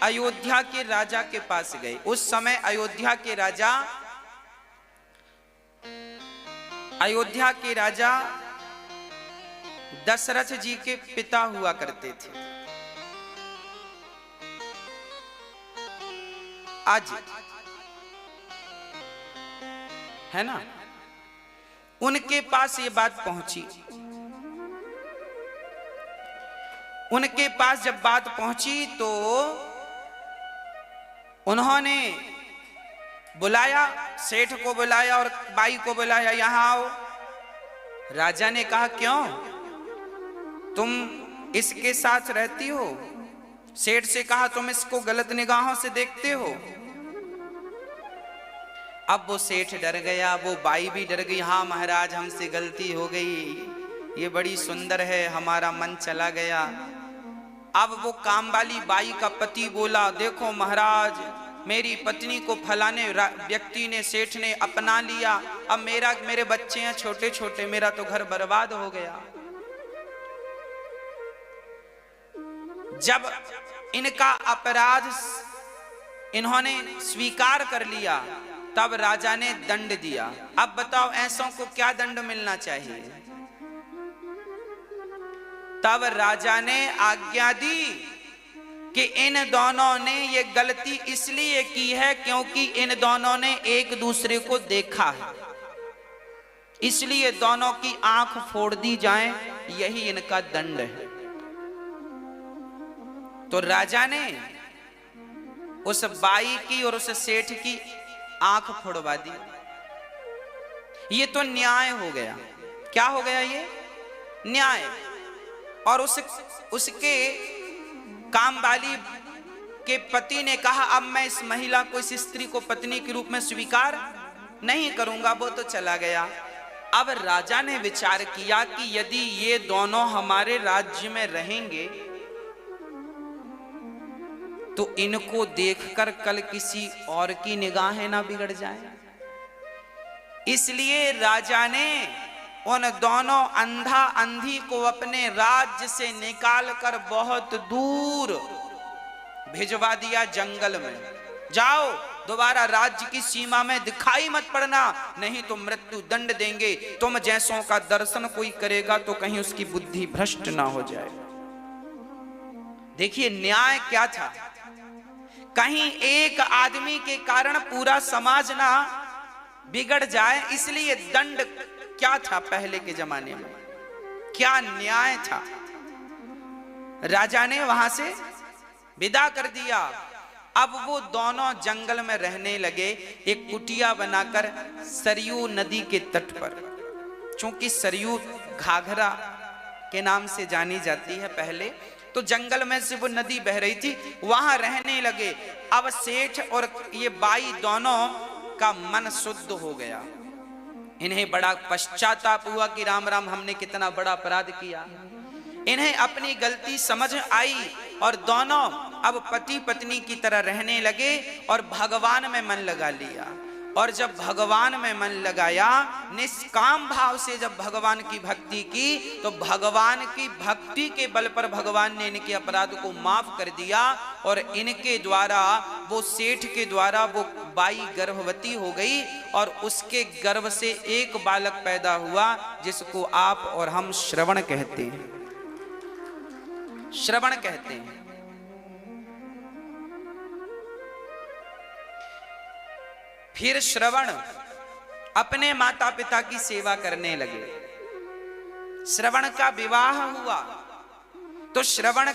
अयोध्या के राजा के पास गए। उस समय अयोध्या के राजा दशरथ जी के पिता हुआ करते थे। आज है ना, उनके पास ये बात पहुंची। उनके पास जब बात पहुंची तो उन्होंने बुलाया, सेठ को बुलाया और बाई को बुलाया, यहां आओ। राजा ने कहा क्यों, तुम इसके साथ रहती हो? सेठ से कहा तुम इसको गलत निगाहों से देखते हो। अब वो सेठ डर गया, वो बाई भी डर गई। हाँ महाराज, हमसे गलती हो गई, ये बड़ी सुंदर है, हमारा मन चला गया। अब वो काम वाली बाई का पति बोला, देखो महाराज, मेरी पत्नी को फलाने व्यक्ति ने, सेठ ने अपना लिया, अब मेरे बच्चे हैं छोटे छोटे, मेरा तो घर बर्बाद हो गया। जब इनका अपराध इन्होंने स्वीकार कर लिया, तब राजा ने दंड दिया। अब बताओ ऐसों को क्या दंड मिलना चाहिए? तब राजा ने आज्ञा दी कि इन दोनों ने ये गलती इसलिए की है क्योंकि इन दोनों ने एक दूसरे को देखा है, इसलिए दोनों की आंख फोड़ दी जाए, यही इनका दंड है। तो राजा ने उस बाई की और उस सेठ की आंख फोड़वा दी। ये तो न्याय हो गया। क्या हो गया? ये न्याय। और उसके कामवाली के पति ने कहा अब मैं इस महिला को, इस स्त्री को पत्नी के रूप में स्वीकार नहीं करूंगा, वो तो चला गया। अब राजा ने विचार किया कि यदि ये दोनों हमारे राज्य में रहेंगे तो इनको देखकर कल किसी और की निगाहें ना बिगड़ जाए। इसलिए राजा ने उन दोनों अंधा अंधी को अपने राज्य से निकालकर बहुत दूर भिजवा दिया, जंगल में। जाओ, दोबारा राज्य की सीमा में दिखाई मत पड़ना, नहीं तो मृत्यु दंड देंगे। तुम जैसों का दर्शन कोई करेगा तो कहीं उसकी बुद्धि भ्रष्ट ना हो जाए। देखिए न्याय क्या था। कहीं एक आदमी के कारण पूरा समाज ना बिगड़ जाए, इसलिए दंड क्या था पहले के जमाने में, क्या न्याय था। राजा ने वहां से विदा कर दिया। अब वो दोनों जंगल में रहने लगे, एक कुटिया बनाकर सरयू नदी के तट पर। चूंकि सरयू घाघरा के नाम से जानी जाती है, पहले तो जंगल में से वो नदी बह रही थी, वहां रहने लगे। अब सेठ और ये बाई दोनों का मन शुद्ध हो गया। इन्हें बड़ा पश्चाताप हुआ कि राम राम, हमने कितना बड़ा अपराध किया। इन्हें अपनी गलती समझ आई और दोनों अब पति पत्नी की तरह रहने लगे और भगवान में मन लगा लिया। और जब भगवान में मन लगाया, निष्काम भाव से जब भगवान की भक्ति की, तो भगवान की भक्ति के बल पर भगवान ने इनके अपराध को माफ कर दिया। और इनके द्वारा, वो सेठ के द्वारा, वो बाई गर्भवती हो गई और उसके गर्भ से एक बालक पैदा हुआ, जिसको आप और हम श्रवण कहते हैं। श्रवण कहते हैं। फिर श्रवण अपने माता पिता की सेवा करने लगे। श्रवण का विवाह हुआ तो श्रवण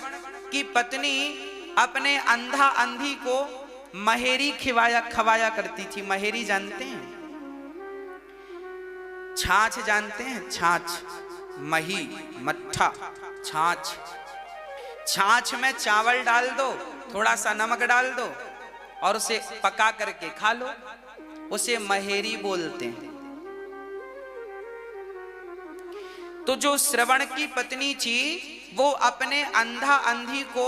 की पत्नी अपने अंधा अंधी को महेरी खवाया करती थी। महेरी जानते हैं? छाछ जानते हैं? छाछ, मही, मट्ठा, छाछ। छाछ में चावल डाल दो, थोड़ा सा नमक डाल दो और उसे पका करके खा लो, उसे महेरी बोलते हैं। तो जो श्रवण की पत्नी थी, वो अपने अंधा अंधी को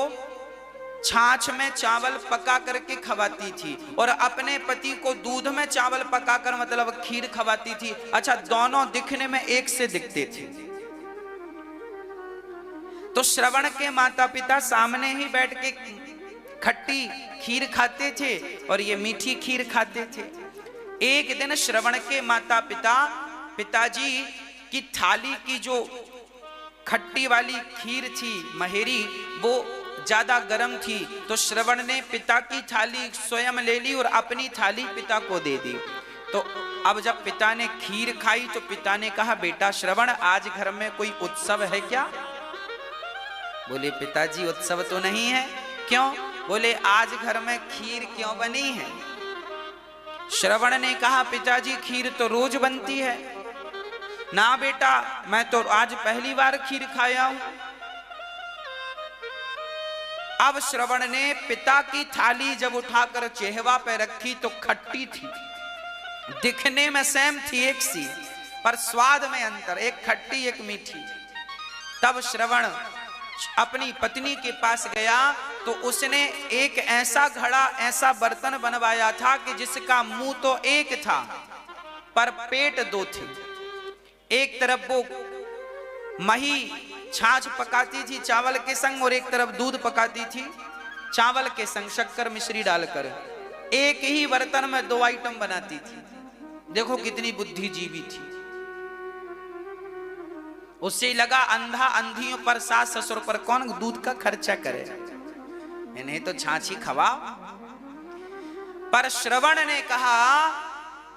छाछ में चावल पका करके खवाती थी और अपने पति को दूध में चावल पकाकर, मतलब खीर खवाती थी। अच्छा, दोनों दिखने में एक से दिखते थे। तो श्रवण के माता पिता सामने ही बैठ के खट्टी खीर खाते थे और ये मीठी खीर खाते थे। एक दिन श्रवण के माता पिताजी की थाली की जो खट्टी वाली खीर थी, महेरी, वो ज्यादा गर्म थी। तो श्रवण ने पिता की थाली स्वयं ले ली और अपनी थाली पिता को दे दी। तो अब जब पिता ने खीर खाई तो पिता ने कहा, बेटा श्रवण, आज घर में कोई उत्सव है क्या? बोले, पिताजी उत्सव तो नहीं है। क्यों? बोले आज घर में खीर क्यों बनी है? श्रवण ने कहा पिताजी खीर तो रोज बनती है। ना बेटा, मैं तो आज पहली बार खीर खाया हूं। अब श्रवण ने पिता की थाली जब उठाकर चेहवा पे रखी तो खट्टी थी, दिखने में सेम थी एक सी, पर स्वाद में अंतर, एक खट्टी एक मीठी। तब श्रवण अपनी पत्नी के पास गया तो उसने एक ऐसा घड़ा, ऐसा बर्तन बनवाया था कि जिसका मुंह तो एक था पर पेट दो थे। एक तरफ वो मही छाछ पकाती थी चावल के संग, और एक तरफ दूध पकाती थी चावल के संग शक्कर मिश्री डालकर। एक ही बर्तन में दो आइटम बनाती थी। देखो कितनी बुद्धिजीवी थी। उससे लगा अंधा अंधियों पर, सास ससुर पर कौन दूध का खर्चा करे, इन्हें तो छाछी खवाओ। पर श्रवण ने कहा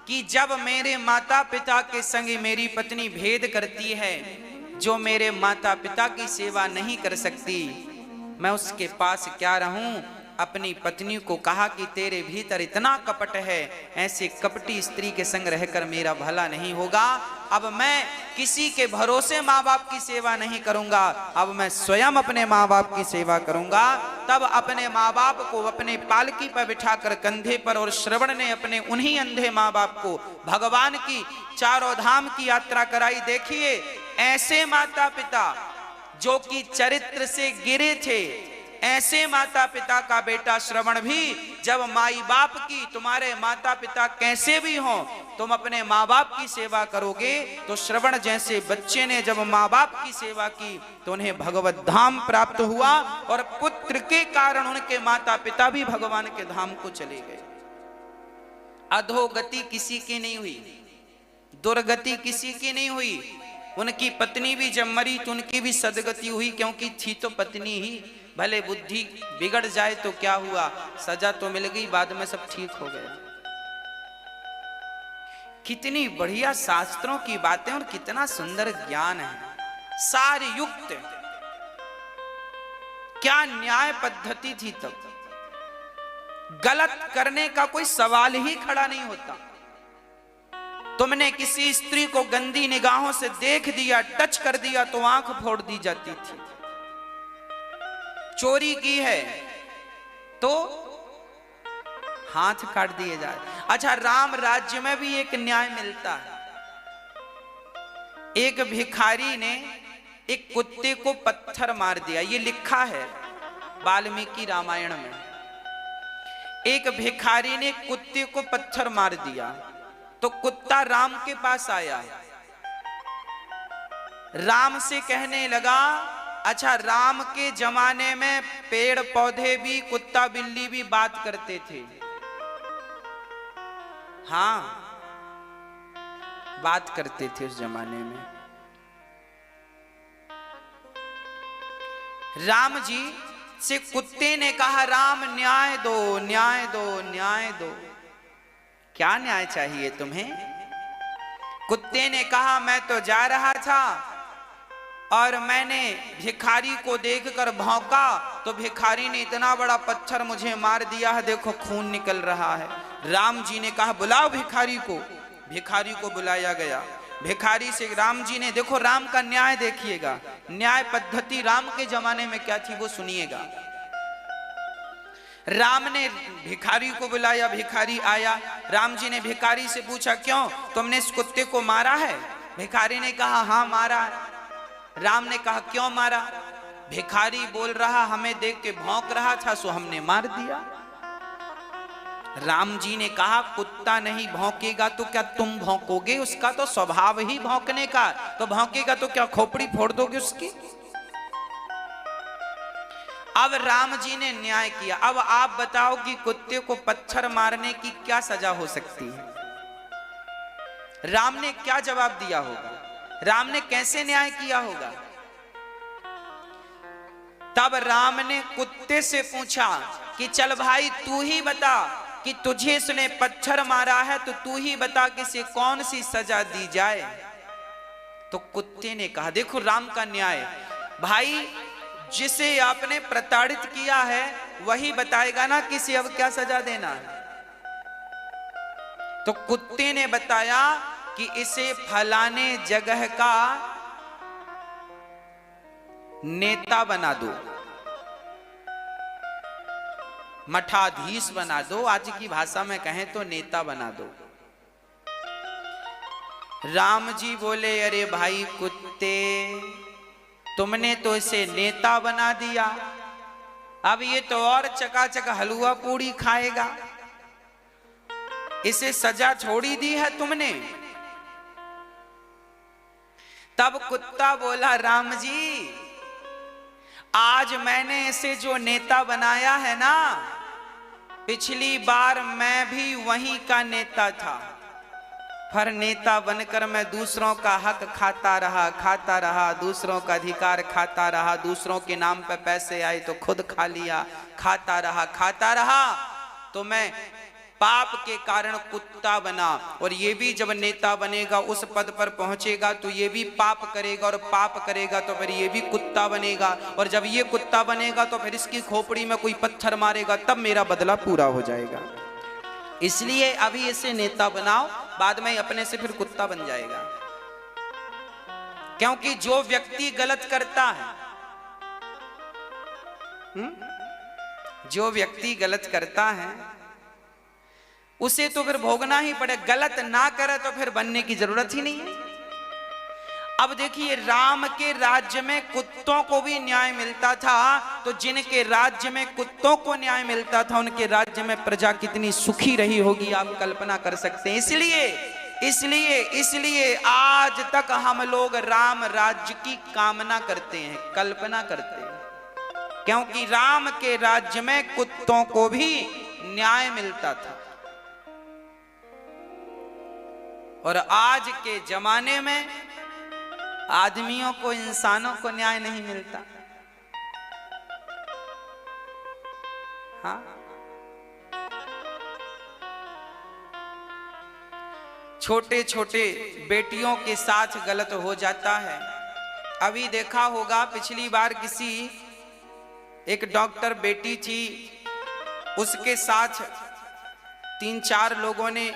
कि जब मेरे माता पिता के संग मेरी पत्नी भेद करती है, जो मेरे माता पिता की सेवा नहीं कर सकती, मैं उसके पास क्या रहूं। अपनी पत्नी को कहा कि तेरे भीतर इतना कपट है, ऐसे कपटी स्त्री के संग रहकर मेरा भला नहीं होगा। अब मैं किसी के भरोसे माँ बाप की सेवा नहीं करूंगा, अब मैं स्वयं अपने माँ बाप की सेवा करूंगा। तब अपने माँ बाप को अपने पालकी पर बिठाकर कंधे पर, और श्रवण ने अपने उन्हीं अंधे माँ बाप को भगवान की चारों धाम की यात्रा कराई। देखिए ऐसे माता पिता जो कि चरित्र से गिरे थे, ऐसे माता पिता का बेटा श्रवण भी जब माई बाप की, तुम्हारे माता पिता कैसे भी हों, तुम अपने माँ बाप की सेवा करोगे, तो श्रवण जैसे बच्चे ने जब माँ बाप की सेवा की तो उन्हें भगवत धाम प्राप्त हुआ, और पुत्र के कारण उनके माता पिता भी भगवान के धाम को चले गए। अधोगति किसी की नहीं हुई, दुर्गति किसी की नहीं हुई। उनकी पत्नी भी जब मरी तो उनकी भी सदगति हुई, क्योंकि थी तो पत्नी ही। भले बुद्धि बिगड़ जाए तो क्या हुआ, सजा तो मिल गई, बाद में सब ठीक हो गया। कितनी बढ़िया शास्त्रों की बातें और कितना सुंदर ज्ञान है, सार युक्त। क्या न्याय पद्धति थी तब, गलत करने का कोई सवाल ही खड़ा नहीं होता। तुमने किसी स्त्री को गंदी निगाहों से देख दिया, टच कर दिया तो आंख फोड़ दी जाती थी। चोरी की है तो हाथ काट दिए जाए। अच्छा, राम राज्य में भी एक न्याय मिलता है। एक भिखारी ने एक कुत्ते को पत्थर मार दिया, ये लिखा है वाल्मीकि रामायण में। एक भिखारी ने कुत्ते को पत्थर मार दिया तो कुत्ता राम के पास आया, राम से कहने लगा, अच्छा राम के जमाने में पेड़ पौधे भी, कुत्ता बिल्ली भी बात करते थे। हाँ, बात करते थे उस जमाने में। राम जी से कुत्ते ने कहा, राम न्याय दो, न्याय दो, न्याय दो। क्या न्याय चाहिए तुम्हें? कुत्ते ने कहा, मैं तो जा रहा था और मैंने भिखारी को देखकर भौंका तो भिखारी ने इतना बड़ा पत्थर मुझे मार दिया है, देखो खून निकल रहा है। राम जी ने कहा, बुलाओ भिखारी को। भिखारी को बुलाया गया। भिखारी से राम जी ने, देखो राम का न्याय देखिएगा, न्याय पद्धति राम के जमाने में क्या थी वो सुनिएगा। राम ने भिखारी को बुलाया, भिखारी आया। राम जी ने भिखारी से पूछा, क्यों तुमने इस कुत्ते को मारा है? भिखारी ने कहा, हाँ मारा। राम ने कहा, क्यों मारा? भिखारी बोल रहा, हमें देख के भौंक रहा था सो हमने मार दिया। राम जी ने कहा, कुत्ता नहीं भौंकेगा तो क्या तुम भौंकोगे? उसका तो स्वभाव ही भौंकने का, तो भौंकेगा तो क्या खोपड़ी फोड़ दोगे उसकी? अब राम जी ने न्याय किया। अब आप बताओ कि कुत्ते को पत्थर मारने की क्या सजा हो सकती है? राम ने क्या जवाब दिया होगा? राम ने कैसे न्याय किया होगा? तब राम ने कुत्ते से पूछा कि चल भाई तू ही बता कि तुझे इसने पत्थर मारा है, तो तू ही बता कि इसे कौन सी सजा दी जाए। तो कुत्ते ने कहा, देखो राम का न्याय, भाई जिसे आपने प्रताड़ित किया है वही बताएगा ना कि इसे अब क्या सजा देना है। तो कुत्ते ने बताया कि इसे फलाने जगह का नेता बना दो, मठाधीश बना दो, आज की भाषा में कहें तो नेता बना दो। राम जी बोले, अरे भाई कुत्ते, तुमने तो इसे नेता बना दिया, अब ये तो और चकाचक हलवा पूड़ी खाएगा, इसे सजा छोड़ी दी है तुमने। तब कुत्ता बोला, राम जी, आज मैंने इसे जो नेता बनाया है ना, पिछली बार मैं भी वहीं का नेता था, पर नेता बनकर मैं दूसरों का हक खाता रहा, दूसरों का अधिकार खाता रहा, दूसरों के नाम पे पैसे आए तो खुद खा लिया, खाता रहा, तो मैं पाप के कारण कुत्ता बना। और ये भी जब नेता बनेगा, उस पद पर पहुंचेगा तो ये भी पाप करेगा, और पाप करेगा तो फिर ये भी कुत्ता बनेगा, और जब ये कुत्ता बनेगा तो फिर इसकी खोपड़ी में कोई पत्थर मारेगा, तब मेरा बदला पूरा हो जाएगा। इसलिए अभी इसे नेता बनाओ, बाद में अपने से फिर कुत्ता बन जाएगा। क्योंकि जो व्यक्ति गलत करता है, जो व्यक्ति गलत करता है उसे तो फिर भोगना ही पड़े, गलत ना करे तो फिर बनने की जरूरत ही नहीं है। अब देखिए, राम के राज्य में कुत्तों को भी न्याय मिलता था, तो जिनके राज्य में कुत्तों को न्याय मिलता था, उनके राज्य में प्रजा कितनी सुखी रही होगी, आप कल्पना कर सकते हैं। इसलिए आज तक हम लोग राम राज्य की कामना करते हैं, कल्पना करते हैं, क्योंकि राम के राज्य में कुत्तों को भी न्याय मिलता था। और आज के जमाने में आदमियों को, इंसानों को न्याय नहीं मिलता। हाँ, छोटे छोटे बेटियों के साथ गलत हो जाता है। अभी देखा होगा, पिछली बार किसी एक डॉक्टर बेटी थी, उसके साथ 3-4 लोगों ने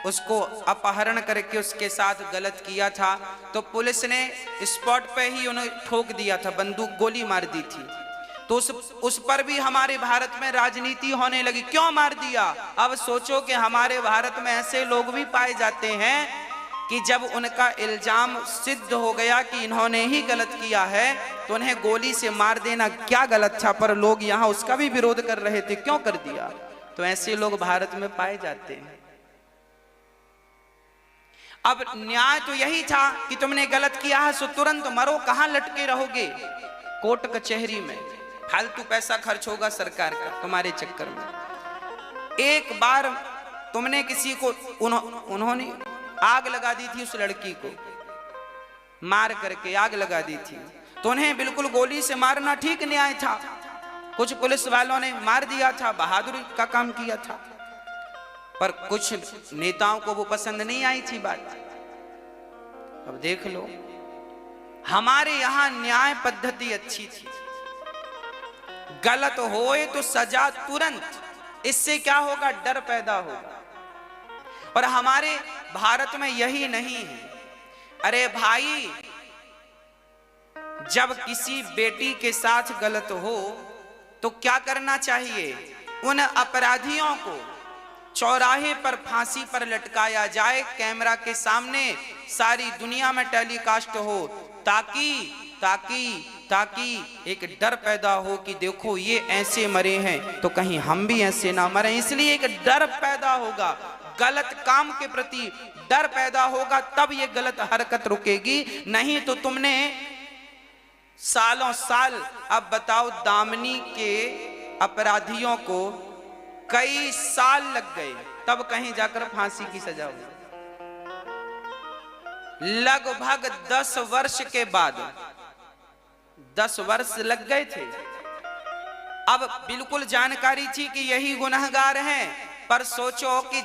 उसको अपहरण करके उसके साथ गलत किया था, तो पुलिस ने स्पॉट पे ही उन्हें ठोक दिया था, बंदूक गोली मार दी थी। तो उस पर भी हमारे भारत में राजनीति होने लगी, क्यों मार दिया। अब सोचो कि हमारे भारत में ऐसे लोग भी पाए जाते हैं कि जब उनका इल्जाम सिद्ध हो गया कि इन्होंने ही गलत किया है, तो उन्हें गोली से मार देना क्या गलत था, पर लोग यहाँ उसका भी विरोध कर रहे थे, क्यों कर दिया। तो ऐसे लोग भारत में पाए जाते हैं। अब न्याय तो यही था कि तुमने गलत किया है सो तुरंत मरो, कहां लटके रहोगे कोर्ट कचहरी में, फालतू पैसा खर्च होगा सरकार का तुम्हारे चक्कर में। एक बार तुमने किसी को, उन्होंने आग लगा दी थी, उस लड़की को मार करके आग लगा दी थी, तो उन्हें बिल्कुल गोली से मारना ठीक न्याय था। कुछ पुलिस वालों ने मार दिया था, बहादुरी का काम किया था, पर कुछ नेताओं को वो पसंद नहीं आई थी बात। अब देख लो, हमारे यहां न्याय पद्धति अच्छी थी, गलत होए तो सजा तुरंत, इससे क्या होगा, डर पैदा होगा। और हमारे भारत में यही नहीं है। अरे भाई, जब किसी बेटी के साथ गलत हो तो क्या करना चाहिए, उन अपराधियों को चौराहे पर फांसी पर लटकाया जाए, कैमरा के सामने सारी दुनिया में टेलीकास्ट हो, ताकि एक डर पैदा हो कि देखो ये ऐसे मरे हैं तो कहीं हम भी ऐसे ना मरें। इसलिए एक डर पैदा होगा, गलत काम के प्रति डर पैदा होगा, तब ये गलत हरकत रुकेगी। नहीं तो तुमने सालों साल, अब बताओ, दामिनी के अपराधियों को कई साल लग गए, तब कहीं जाकर फांसी की सजा हुई। लगभग 10 वर्ष के बाद, 10 वर्ष लग गए थे। अब बिल्कुल जानकारी थी कि यही गुनहगार हैं, पर सोचो कि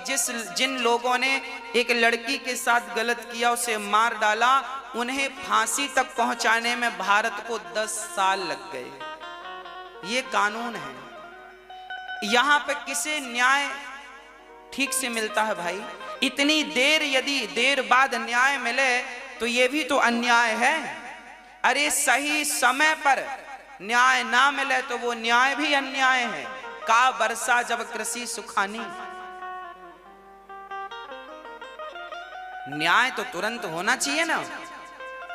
जिन लोगों ने एक लड़की के साथ गलत किया, उसे मार डाला, उन्हें फांसी तक पहुंचाने में भारत को 10 साल लग गए। ये कानून है, यहां पे किसे न्याय ठीक से मिलता है भाई? इतनी देर यदि देर बाद न्याय मिले तो ये भी तो अन्याय है। अरे सही समय पर न्याय ना मिले तो वो न्याय भी अन्याय है। का वर्षा जब कृषि सुखानी, न्याय तो तुरंत होना चाहिए ना,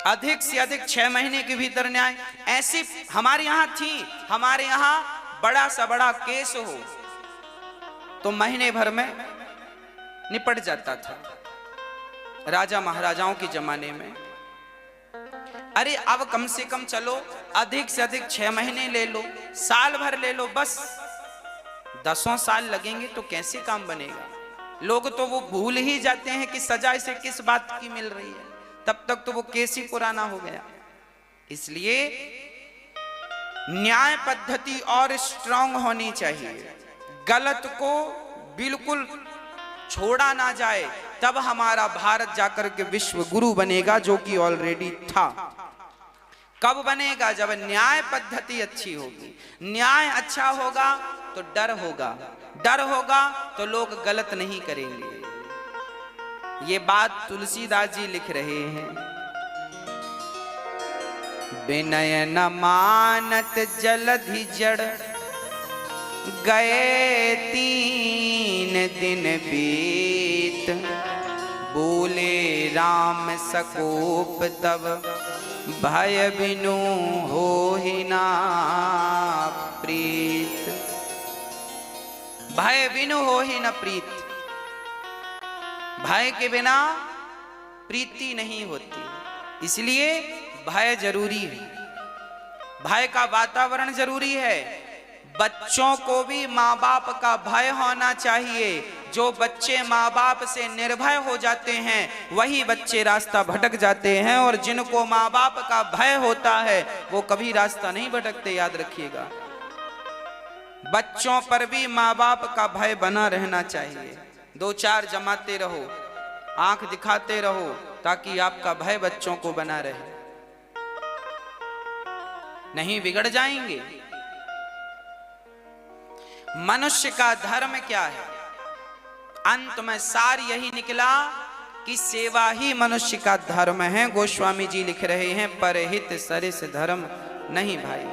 अधिक से अधिक 6 महीने के भीतर न्याय। ऐसी हमारे यहां थी, हमारे यहां बड़ा सा बड़ा केस हो तो महीने भर में निपट जाता था, राजा महाराजाओं के जमाने में। अरे अब कम से कम चलो अधिक से अधिक 6 महीने ले लो, साल भर ले लो, बस 10 साल लगेंगे तो कैसे काम बनेगा? लोग तो वो भूल ही जाते हैं कि सजा इसे किस बात की मिल रही है, तब तक तो वो केस ही पुराना हो गया। इसलिए न्याय पद्धति और स्ट्रांग होनी चाहिए, गलत को बिल्कुल छोड़ा ना जाए, तब हमारा भारत जाकर के विश्व गुरु बनेगा, जो कि ऑलरेडी था। कब बनेगा? जब न्याय पद्धति अच्छी होगी। न्याय अच्छा होगा तो डर होगा, डर होगा तो लोग गलत नहीं करेंगे। ये बात तुलसीदास जी लिख रहे हैं। विनय न मानत जलधि जड़, गए 3 दिन बीत, बोले राम सकोप तब, भय बिनु होहि ना प्रीत। भय बिनु होहि न प्रीत, भय के बिना प्रीति नहीं होती, इसलिए भय जरूरी है, भय का वातावरण जरूरी है। बच्चों को भी माँ बाप का भय होना चाहिए। जो बच्चे माँ बाप से निर्भय हो जाते हैं वही बच्चे रास्ता भटक जाते हैं, और जिनको माँ बाप का भय होता है वो कभी रास्ता नहीं भटकते, याद रखिएगा। बच्चों पर भी माँ बाप का भय बना रहना चाहिए। 2-4 जमाते रहो, आंख दिखाते रहो, ताकि आपका भय बच्चों को बना रहे, नहीं बिगड़ जाएंगे। मनुष्य का धर्म क्या है? अंत में सार यही निकला कि सेवा ही मनुष्य का धर्म है। गोस्वामी जी लिख रहे हैं, परहित सरिस धर्म नहीं भाई।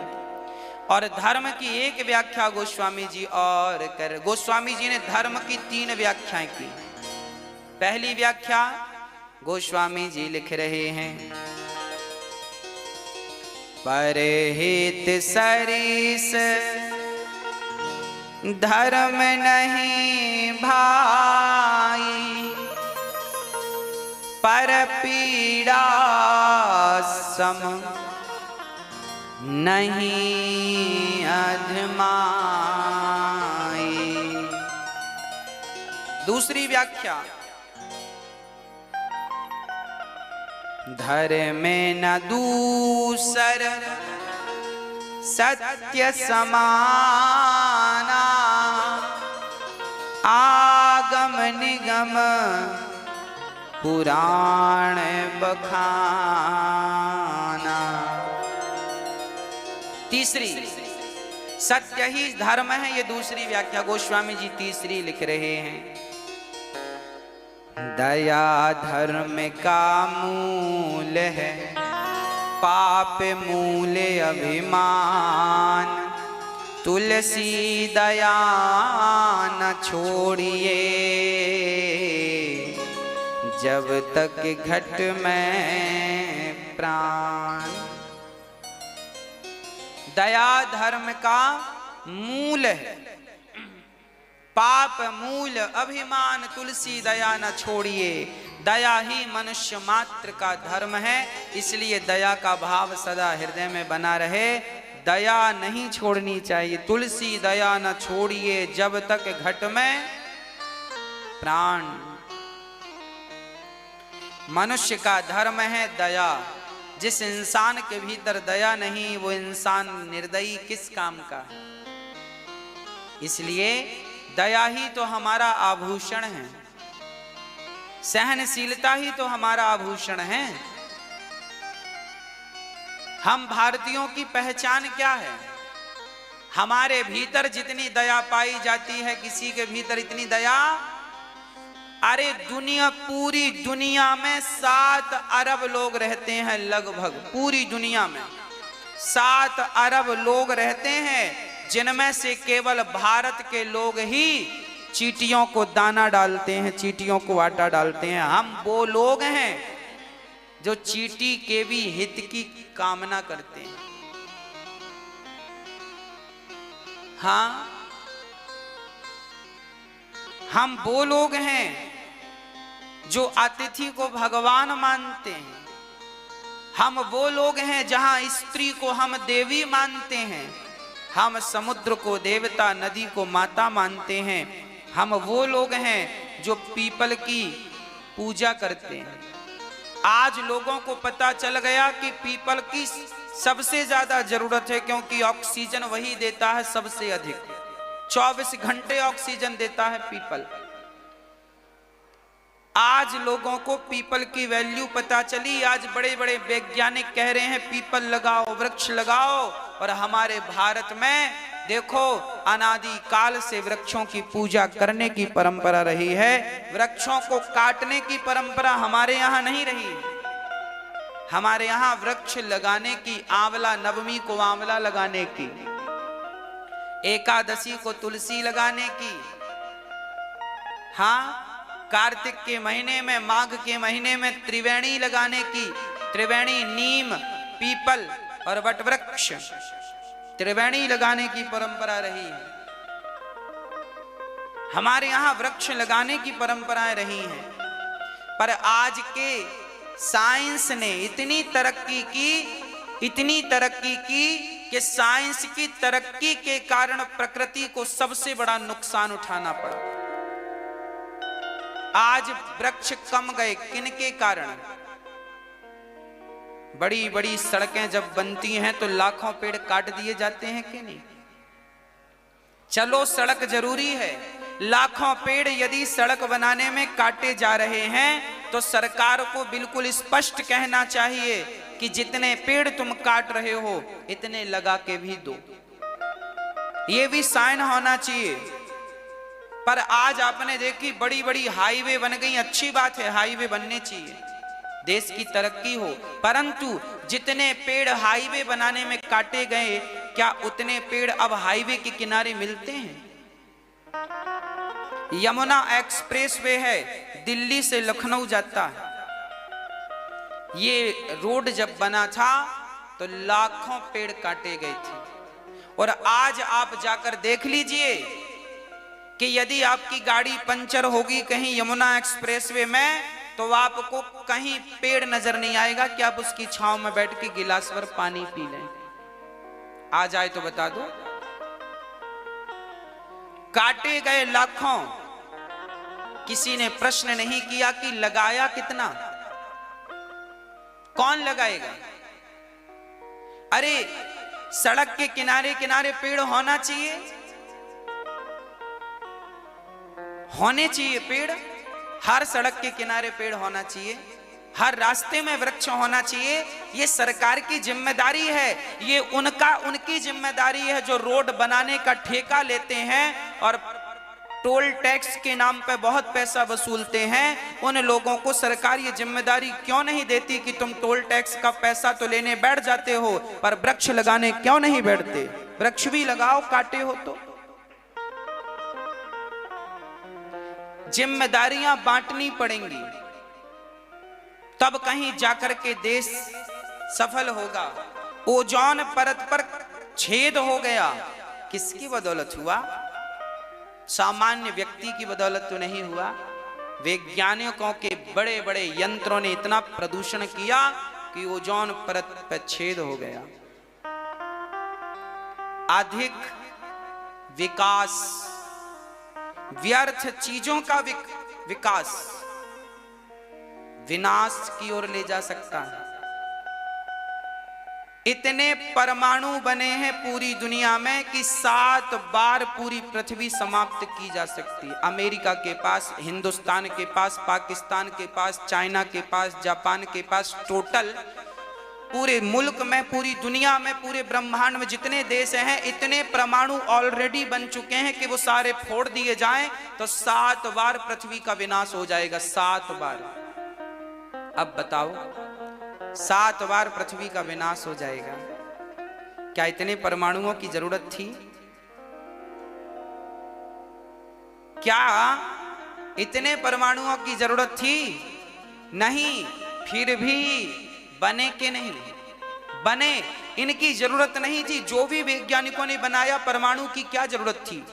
और धर्म की एक व्याख्या गोस्वामी जी और कर, गोस्वामी जी ने धर्म की 3 व्याख्याएं की। पहली व्याख्या गोस्वामी जी लिख रहे हैं, परहित सरिस धर्म नहीं भाई, पर पीड़ा सम नहीं अधमाई। दूसरी व्याख्या, धर्म न दूसर सत्य समाना, आगम निगम पुराण बखाना। तीसरी, सत्य ही धर्म है, ये दूसरी व्याख्या गोस्वामी जी तीसरी लिख रहे हैं। दया धर्म का मूल है, पाप मूल अभिमान, तुलसी दया न छोड़िए, जब तक घट में प्राण। दया धर्म का मूल है, पाप मूल अभिमान, तुलसी दया न छोड़िए। दया ही मनुष्य मात्र का धर्म है, इसलिए दया का भाव सदा हृदय में बना रहे। दया नहीं छोड़नी चाहिए, तुलसी दया न छोड़िए, जब तक घट में प्राण। मनुष्य का धर्म है दया। जिस इंसान के भीतर दया नहीं, वो इंसान निर्दयी किस काम का है। इसलिए दया ही तो हमारा आभूषण है, सहनशीलता ही तो हमारा आभूषण है। हम भारतीयों की पहचान क्या है? हमारे भीतर जितनी दया पाई जाती है, किसी के भीतर इतनी दया। अरे दुनिया, पूरी दुनिया में 7 अरब लोग रहते हैं लगभग, पूरी दुनिया में 7 अरब लोग रहते हैं, जिनमें से केवल भारत के लोग ही चींटियों को दाना डालते हैं, चींटियों को आटा डालते हैं। हम वो लोग हैं जो चींटी के भी हित की कामना करते हैं। हाँ, हम वो लोग हैं जो अतिथि को भगवान मानते हैं। हम वो लोग हैं जहां स्त्री को हम देवी मानते हैं। हम समुद्र को देवता, नदी को माता मानते हैं। हम वो लोग हैं जो पीपल की पूजा करते हैं। आज लोगों को पता चल गया कि पीपल की सबसे ज्यादा जरूरत है, क्योंकि ऑक्सीजन वही देता है सबसे अधिक। 24 घंटे ऑक्सीजन देता है पीपल। आज लोगों को पीपल की वैल्यू पता चली। आज बड़े बड़े वैज्ञानिक कह रहे हैं पीपल लगाओ, वृक्ष लगाओ। और हमारे भारत में देखो, अनादि काल से वृक्षों की पूजा करने की परंपरा रही है। वृक्षों को काटने की परंपरा हमारे यहाँ नहीं रही। हमारे यहाँ वृक्ष लगाने की, आंवला नवमी को आंवला लगाने की, एकादशी को तुलसी लगाने की, हाँ, कार्तिक के महीने में, माघ के महीने में त्रिवेणी लगाने की। त्रिवेणी, नीम, पीपल और वटवृक्ष, त्रिवेणी लगाने की परंपरा रही है। हमारे यहां वृक्ष लगाने की परंपराएं रही हैं। पर आज के साइंस ने इतनी तरक्की की कि साइंस की तरक्की के कारण प्रकृति को सबसे बड़ा नुकसान उठाना पड़ा। आज वृक्ष कम गए, किनके कारण? बड़ी बड़ी सड़कें जब बनती हैं तो लाखों पेड़ काट दिए जाते हैं कि नहीं? चलो सड़क जरूरी है, लाखों पेड़ यदि सड़क बनाने में काटे जा रहे हैं तो सरकार को बिल्कुल स्पष्ट कहना चाहिए कि जितने पेड़ तुम काट रहे हो इतने लगा के भी दो। ये भी साइन होना चाहिए। पर आज आपने देखी बड़ी बड़ी हाईवे बन गई, अच्छी बात है, हाईवे बनने चाहिए, देश की तरक्की हो। परंतु जितने पेड़ हाईवे बनाने में काटे गए, क्या उतने पेड़ अब हाईवे के किनारे मिलते हैं? यमुना एक्सप्रेसवे है, दिल्ली से लखनऊ जाता है। ये रोड जब बना था तो लाखों पेड़ काटे गए थे। और आज आप जाकर देख लीजिए कि यदि आपकी गाड़ी पंचर होगी कहीं यमुना एक्सप्रेसवे में, तो आपको कहीं पेड़ नजर नहीं आएगा कि आप उसकी छांव में बैठ के गिलास भर पानी पी लें। आ जाए तो बता दो। काटे गए लाखों, किसी ने प्रश्न नहीं किया कि लगाया कितना, कौन लगाएगा? अरे सड़क के किनारे किनारे पेड़ होना चाहिए, होने चाहिए पेड़। हर सड़क के किनारे पेड़ होना चाहिए, हर रास्ते में वृक्ष होना चाहिए। ये सरकार की जिम्मेदारी है, ये उनकी जिम्मेदारी है जो रोड बनाने का ठेका लेते हैं और टोल टैक्स के नाम पे बहुत पैसा वसूलते हैं। उन लोगों को सरकार ये जिम्मेदारी क्यों नहीं देती कि तुम टोल टैक्स का पैसा तो लेने बैठ जाते हो, पर वृक्ष लगाने क्यों नहीं बैठते? वृक्ष भी लगाओ, काटे हो तो। जिम्मेदारियां बांटनी पड़ेंगी, तब कहीं जाकर के देश सफल होगा। ओजोन परत पर छेद हो गया, किसकी बदौलत हुआ? सामान्य व्यक्ति की बदौलत तो नहीं हुआ। वैज्ञानिकों के बड़े बड़े यंत्रों ने इतना प्रदूषण किया कि ओजोन परत पर छेद हो गया। अधिक विकास, व्यर्थ चीजों का विकास विनाश की ओर ले जा सकता है। इतने परमाणु बने हैं पूरी दुनिया में कि 7 बार पूरी पृथ्वी समाप्त की जा सकती है। अमेरिका के पास, हिंदुस्तान के पास, पाकिस्तान के पास, चाइना के पास, जापान के पास टोटल पूरे मुल्क में, पूरी दुनिया में, पूरे ब्रह्मांड में जितने देश हैं, इतने परमाणु ऑलरेडी बन चुके हैं कि वो सारे फोड़ दिए जाएं तो 7 बार पृथ्वी का विनाश हो जाएगा। 7 बार। अब बताओ, 7 बार पृथ्वी का विनाश हो जाएगा। क्या इतने परमाणुओं की जरूरत थी? क्या इतने परमाणुओं की जरूरत थी? नहीं। फिर भी बने कि नहीं बने? इनकी जरूरत नहीं थी। जो भी वैज्ञानिकों ने बनाया, परमाणु की क्या जरूरत थी?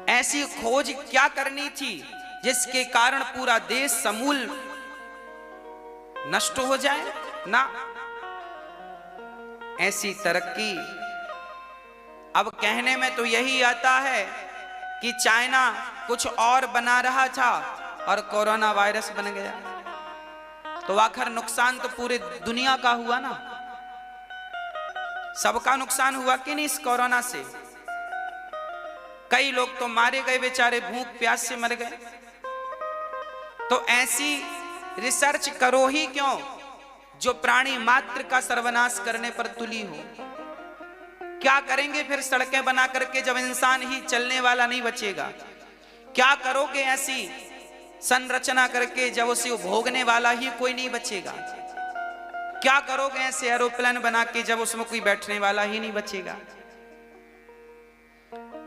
ऐसी खोज क्या करनी थी जिसके कारण पूरा देश समूल नष्ट हो जाए? ना, ऐसी तरक्की। अब कहने में तो यही आता है कि चाइना कुछ और बना रहा था और कोरोना वायरस बन गया, तो आखिर नुकसान तो पूरे दुनिया का हुआ ना। सबका नुकसान हुआ कि नहीं इस कोरोना से? कई लोग तो मारे गए बेचारे, भूख प्यास से मर गए। तो ऐसी रिसर्च करो ही क्यों जो प्राणी मात्र का सर्वनाश करने पर तुली हो। क्या करेंगे फिर सड़कें बना करके जब इंसान ही चलने वाला नहीं बचेगा? क्या करोगे ऐसी संरचना करके जब उसे भोगने वाला ही कोई नहीं बचेगा? क्या करोगे ऐसे एरोप्लेन बना के जब उसमें कोई बैठने वाला ही नहीं बचेगा?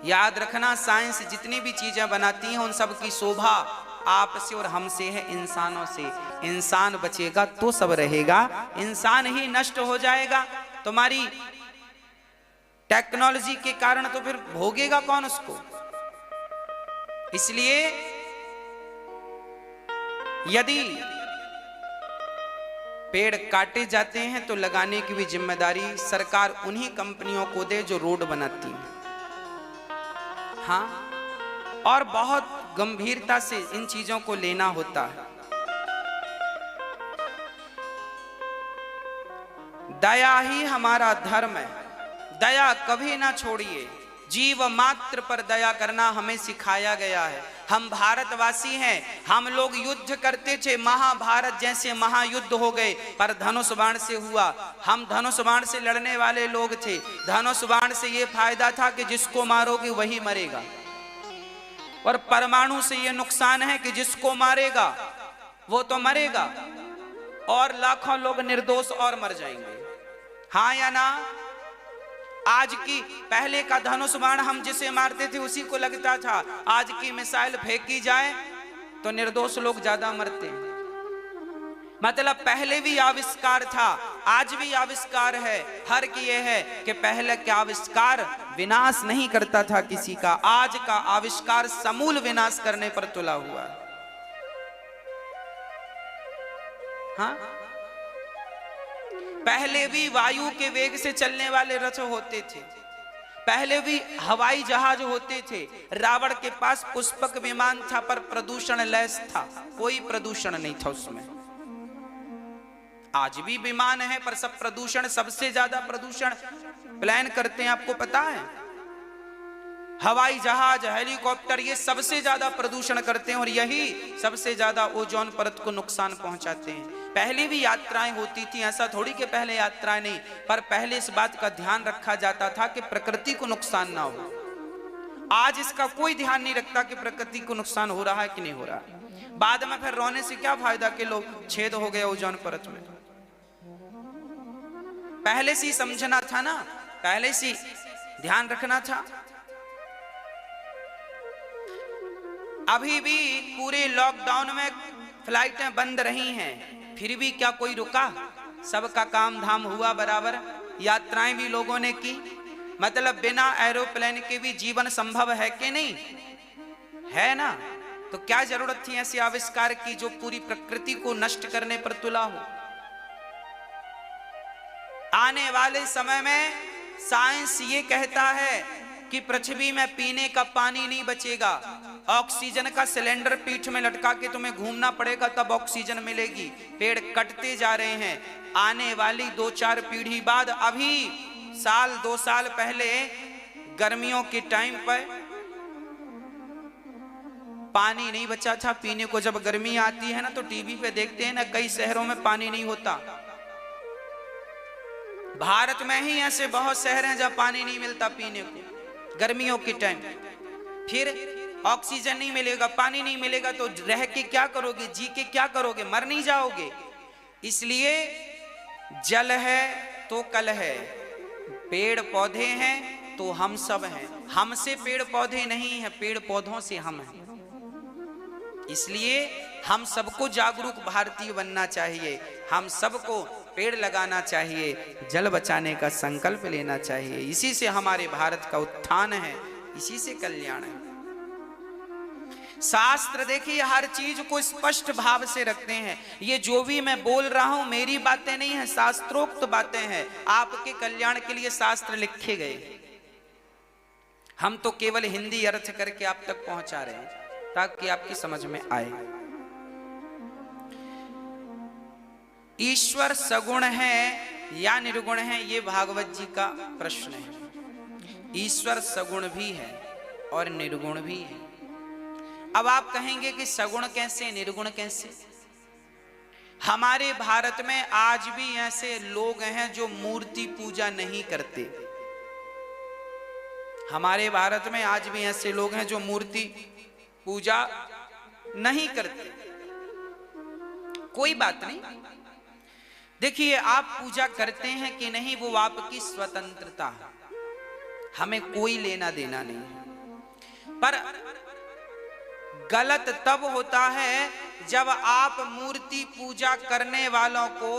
याद रखना, साइंस जितनी भी चीजें बनाती हैं उन सब की शोभा आपसे और हमसे है, इंसानों से। इंसान बचेगा तो सब रहेगा, इंसान ही नष्ट हो जाएगा। तुम्हारी टेक्नोलॉजी के कारण तो फिर भोगेगा कौन उसको? इसलिए यदि पेड़ काटे जाते हैं तो लगाने की भी जिम्मेदारी सरकार उन्हीं कंपनियों को दे जो रोड बनाती हैं। हाँ, और बहुत गंभीरता से इन चीजों को लेना होता है। दया ही हमारा धर्म है, दया कभी ना छोड़िए। जीव मात्र पर दया करना हमें सिखाया गया है। हम भारतवासी हैं, हम लोग युद्ध करते थे, महाभारत जैसे महायुद्ध हो गए, पर धनुष बाण से हुआ। हम धनुष बाण से लड़ने वाले लोग थे। धनुष बाण से ये फायदा था कि जिसको मारोगे वही मरेगा, और परमाणु से ये नुकसान है कि जिसको मारेगा वो तो मरेगा और लाखों लोग निर्दोष और मर जाएंगे। हाँ या ना? आज की पहले का धनुष बाण हम जिसे मारते थे उसी को लगता था। आज की मिसाइल फेंकी जाए तो निर्दोष लोग ज्यादा मरते हैं। मतलब पहले भी आविष्कार था, आज भी आविष्कार है। फर्क यह है कि पहले का आविष्कार विनाश नहीं करता था किसी का, आज का आविष्कार समूल विनाश करने पर तुला हुआ है। हाँ, पहले भी वायु के वेग से चलने वाले रथ होते थे, पहले भी हवाई जहाज होते थे। रावण के पास पुष्पक विमान था पर प्रदूषण लेस था, कोई प्रदूषण नहीं था उसमें। आज भी विमान है पर सब प्रदूषण, सबसे ज्यादा प्रदूषण प्लान करते हैं, आपको पता है? हवाई जहाज, हेलीकॉप्टर, ये सबसे ज्यादा प्रदूषण करते हैं और यही सबसे ज्यादा ओजोन परत को नुकसान पहुंचाते हैं। पहले भी यात्राएं होती थी, ऐसा थोड़ी कि पहले यात्राएं नहीं, पर पहले इस बात का ध्यान रखा जाता था कि प्रकृति को नुकसान ना हो। आज इसका कोई ध्यान नहीं रखता कि प्रकृति को नुकसान हो रहा है कि नहीं हो रहा है। बाद में फिर रोने से क्या फायदा कि लोग छेद हो गया ओजोन परत में। पहले से ही समझना था ना, पहले से ध्यान रखना था। अभी भी पूरे लॉकडाउन में फ्लाइटें बंद रही हैं, फिर भी क्या कोई रुका? सबका काम धाम हुआ बराबर, यात्राएं भी लोगों ने की। मतलब बिना एरोप्लेन के भी जीवन संभव है कि नहीं है ना? तो क्या जरूरत थी ऐसे आविष्कार की जो पूरी प्रकृति को नष्ट करने पर तुला हो। आने वाले समय में साइंस ये कहता है कि पृथ्वी में पीने का पानी नहीं बचेगा, ऑक्सीजन का सिलेंडर पीठ में लटका के तुम्हें घूमना पड़ेगा तब ऑक्सीजन मिलेगी। पेड़ कटते जा रहे हैं। आने वाली 2-4 पीढ़ी बाद, अभी 1-2 साल पहले गर्मियों के टाइम पर पानी नहीं बचा था पीने को। जब गर्मी आती है ना तो टीवी पे देखते हैं ना, कई शहरों में पानी नहीं होता। भारत में ही ऐसे बहुत शहर हैं जहां पानी नहीं मिलता पीने को, गर्मियों के टाइम। फिर ऑक्सीजन नहीं मिलेगा, पानी नहीं मिलेगा, तो रह के क्या करोगे, जी के क्या करोगे, मर नहीं जाओगे। इसलिए जल है तो कल है, पेड़ पौधे हैं तो हम सब हैं। हमसे पेड़ पौधे नहीं हैं, पेड़ पौधों से हम हैं। इसलिए हम सबको जागरूक भारतीय बनना चाहिए, हम सबको पेड़ लगाना चाहिए, जल बचाने का संकल्प लेना चाहिए। इसी से हमारे भारत का उत्थान है, इसी से कल्याण है। शास्त्र देखिए हर चीज को स्पष्ट भाव से रखते हैं। ये जो भी मैं बोल रहा हूं मेरी बातें नहीं है, शास्त्रोक्त बातें हैं। आपके कल्याण के लिए शास्त्र लिखे गए, हम तो केवल हिंदी अर्थ करके आप तक पहुंचा रहे हैं ताकि आपकी समझ में आए। ईश्वर सगुण है या निर्गुण है, ये भागवत जी का प्रश्न है। ईश्वर सगुण भी है और निर्गुण भी है। अब आप कहेंगे कि सगुण कैसे, निर्गुण कैसे? हमारे भारत में आज भी ऐसे लोग हैं जो मूर्ति पूजा नहीं करते। हमारे भारत में आज भी ऐसे लोग हैं जो मूर्ति पूजा नहीं करते। कोई बात नहीं, देखिए आप पूजा करते हैं कि नहीं वो आपकी स्वतंत्रता है, हमें कोई लेना देना नहीं है। पर गलत तब होता है जब आप मूर्ति पूजा करने वालों को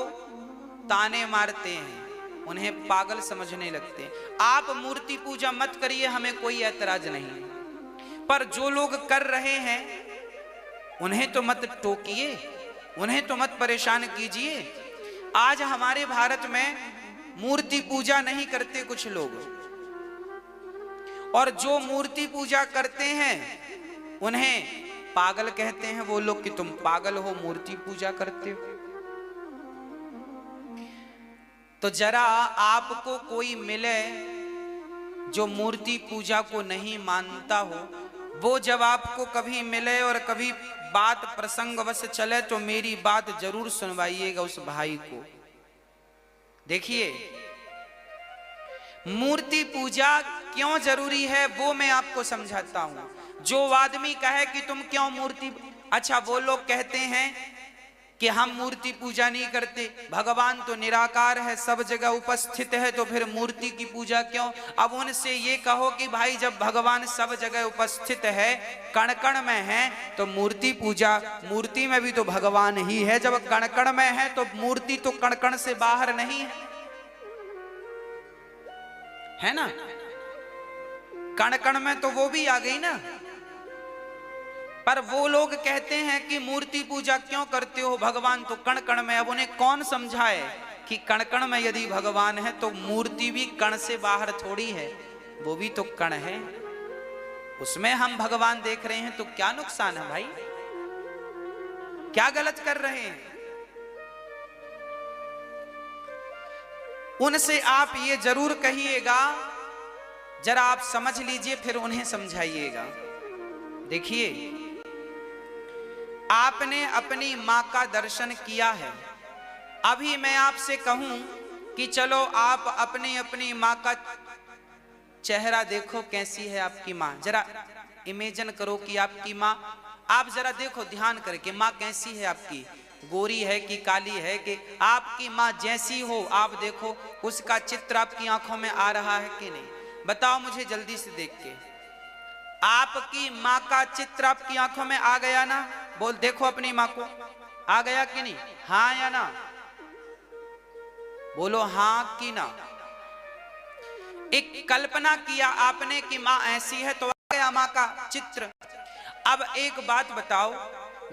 ताने मारते हैं, उन्हें पागल समझने लगते हैं। आप मूर्ति पूजा मत करिए, हमें कोई ऐतराज नहीं, पर जो लोग कर रहे हैं उन्हें तो मत टोकिए, उन्हें तो मत परेशान कीजिए। आज हमारे भारत में मूर्ति पूजा नहीं करते कुछ लोग, और जो मूर्ति पूजा करते हैं उन्हें पागल कहते हैं वो लोग कि तुम पागल हो, मूर्ति पूजा करते हो। तो जरा आपको कोई मिले जो मूर्ति पूजा को नहीं मानता हो, वो जब आपको कभी मिले और कभी बात प्रसंगवश चले तो मेरी बात जरूर सुनवाइएगा उस भाई को। देखिए मूर्ति पूजा क्यों जरूरी है वो मैं आपको समझाता हूं। जो आदमी कहे कि तुम क्यों मूर्ति, अच्छा वो लोग कहते हैं कि हम मूर्ति पूजा नहीं करते, भगवान तो निराकार है, सब जगह उपस्थित है, तो फिर मूर्ति की पूजा क्यों? अब उनसे ये कहो कि भाई जब भगवान सब जगह उपस्थित है, कण कण में है, तो मूर्ति पूजा, मूर्ति में भी तो भगवान ही है। जब कण कण में है तो मूर्ति तो कण कण से बाहर नहीं है ना? कण कण में तो वो भी आ गई ना। पर वो लोग कहते हैं कि मूर्ति पूजा क्यों करते हो, भगवान तो कण कण में। अब उन्हें कौन समझाए कि कण कण में यदि भगवान है तो मूर्ति भी कण से बाहर थोड़ी है, वो भी तो कण है, उसमें हम भगवान देख रहे हैं, तो क्या नुकसान है भाई? क्या गलत कर रहे हैं? उनसे आप ये जरूर कहिएगा, जरा आप समझ लीजिए फिर उन्हें समझाइएगा। देखिए आपने अपनी मां का दर्शन किया है, अभी मैं आपसे कहूं कि चलो आप अपनी अपनी मां का चेहरा देखो, कैसी है आपकी मां। जरा इमेजिन करो कि आपकी मां, आप जरा देखो ध्यान करके, मां कैसी है आपकी, गोरी है कि काली है, कि आपकी मां जैसी हो आप देखो, उसका चित्र आपकी आंखों में आ रहा है कि नहीं? बताओ मुझे जल्दी से देख के। आपकी मां का चित्र आपकी आंखों में आ गया ना? बोल देखो अपनी मां को, आ गया कि नहीं? हाँ या ना? बोलो हाँ कि ना? एक कल्पना किया आपने कि मां ऐसी है तो आ गया मां का चित्र। अब एक बात बताओ,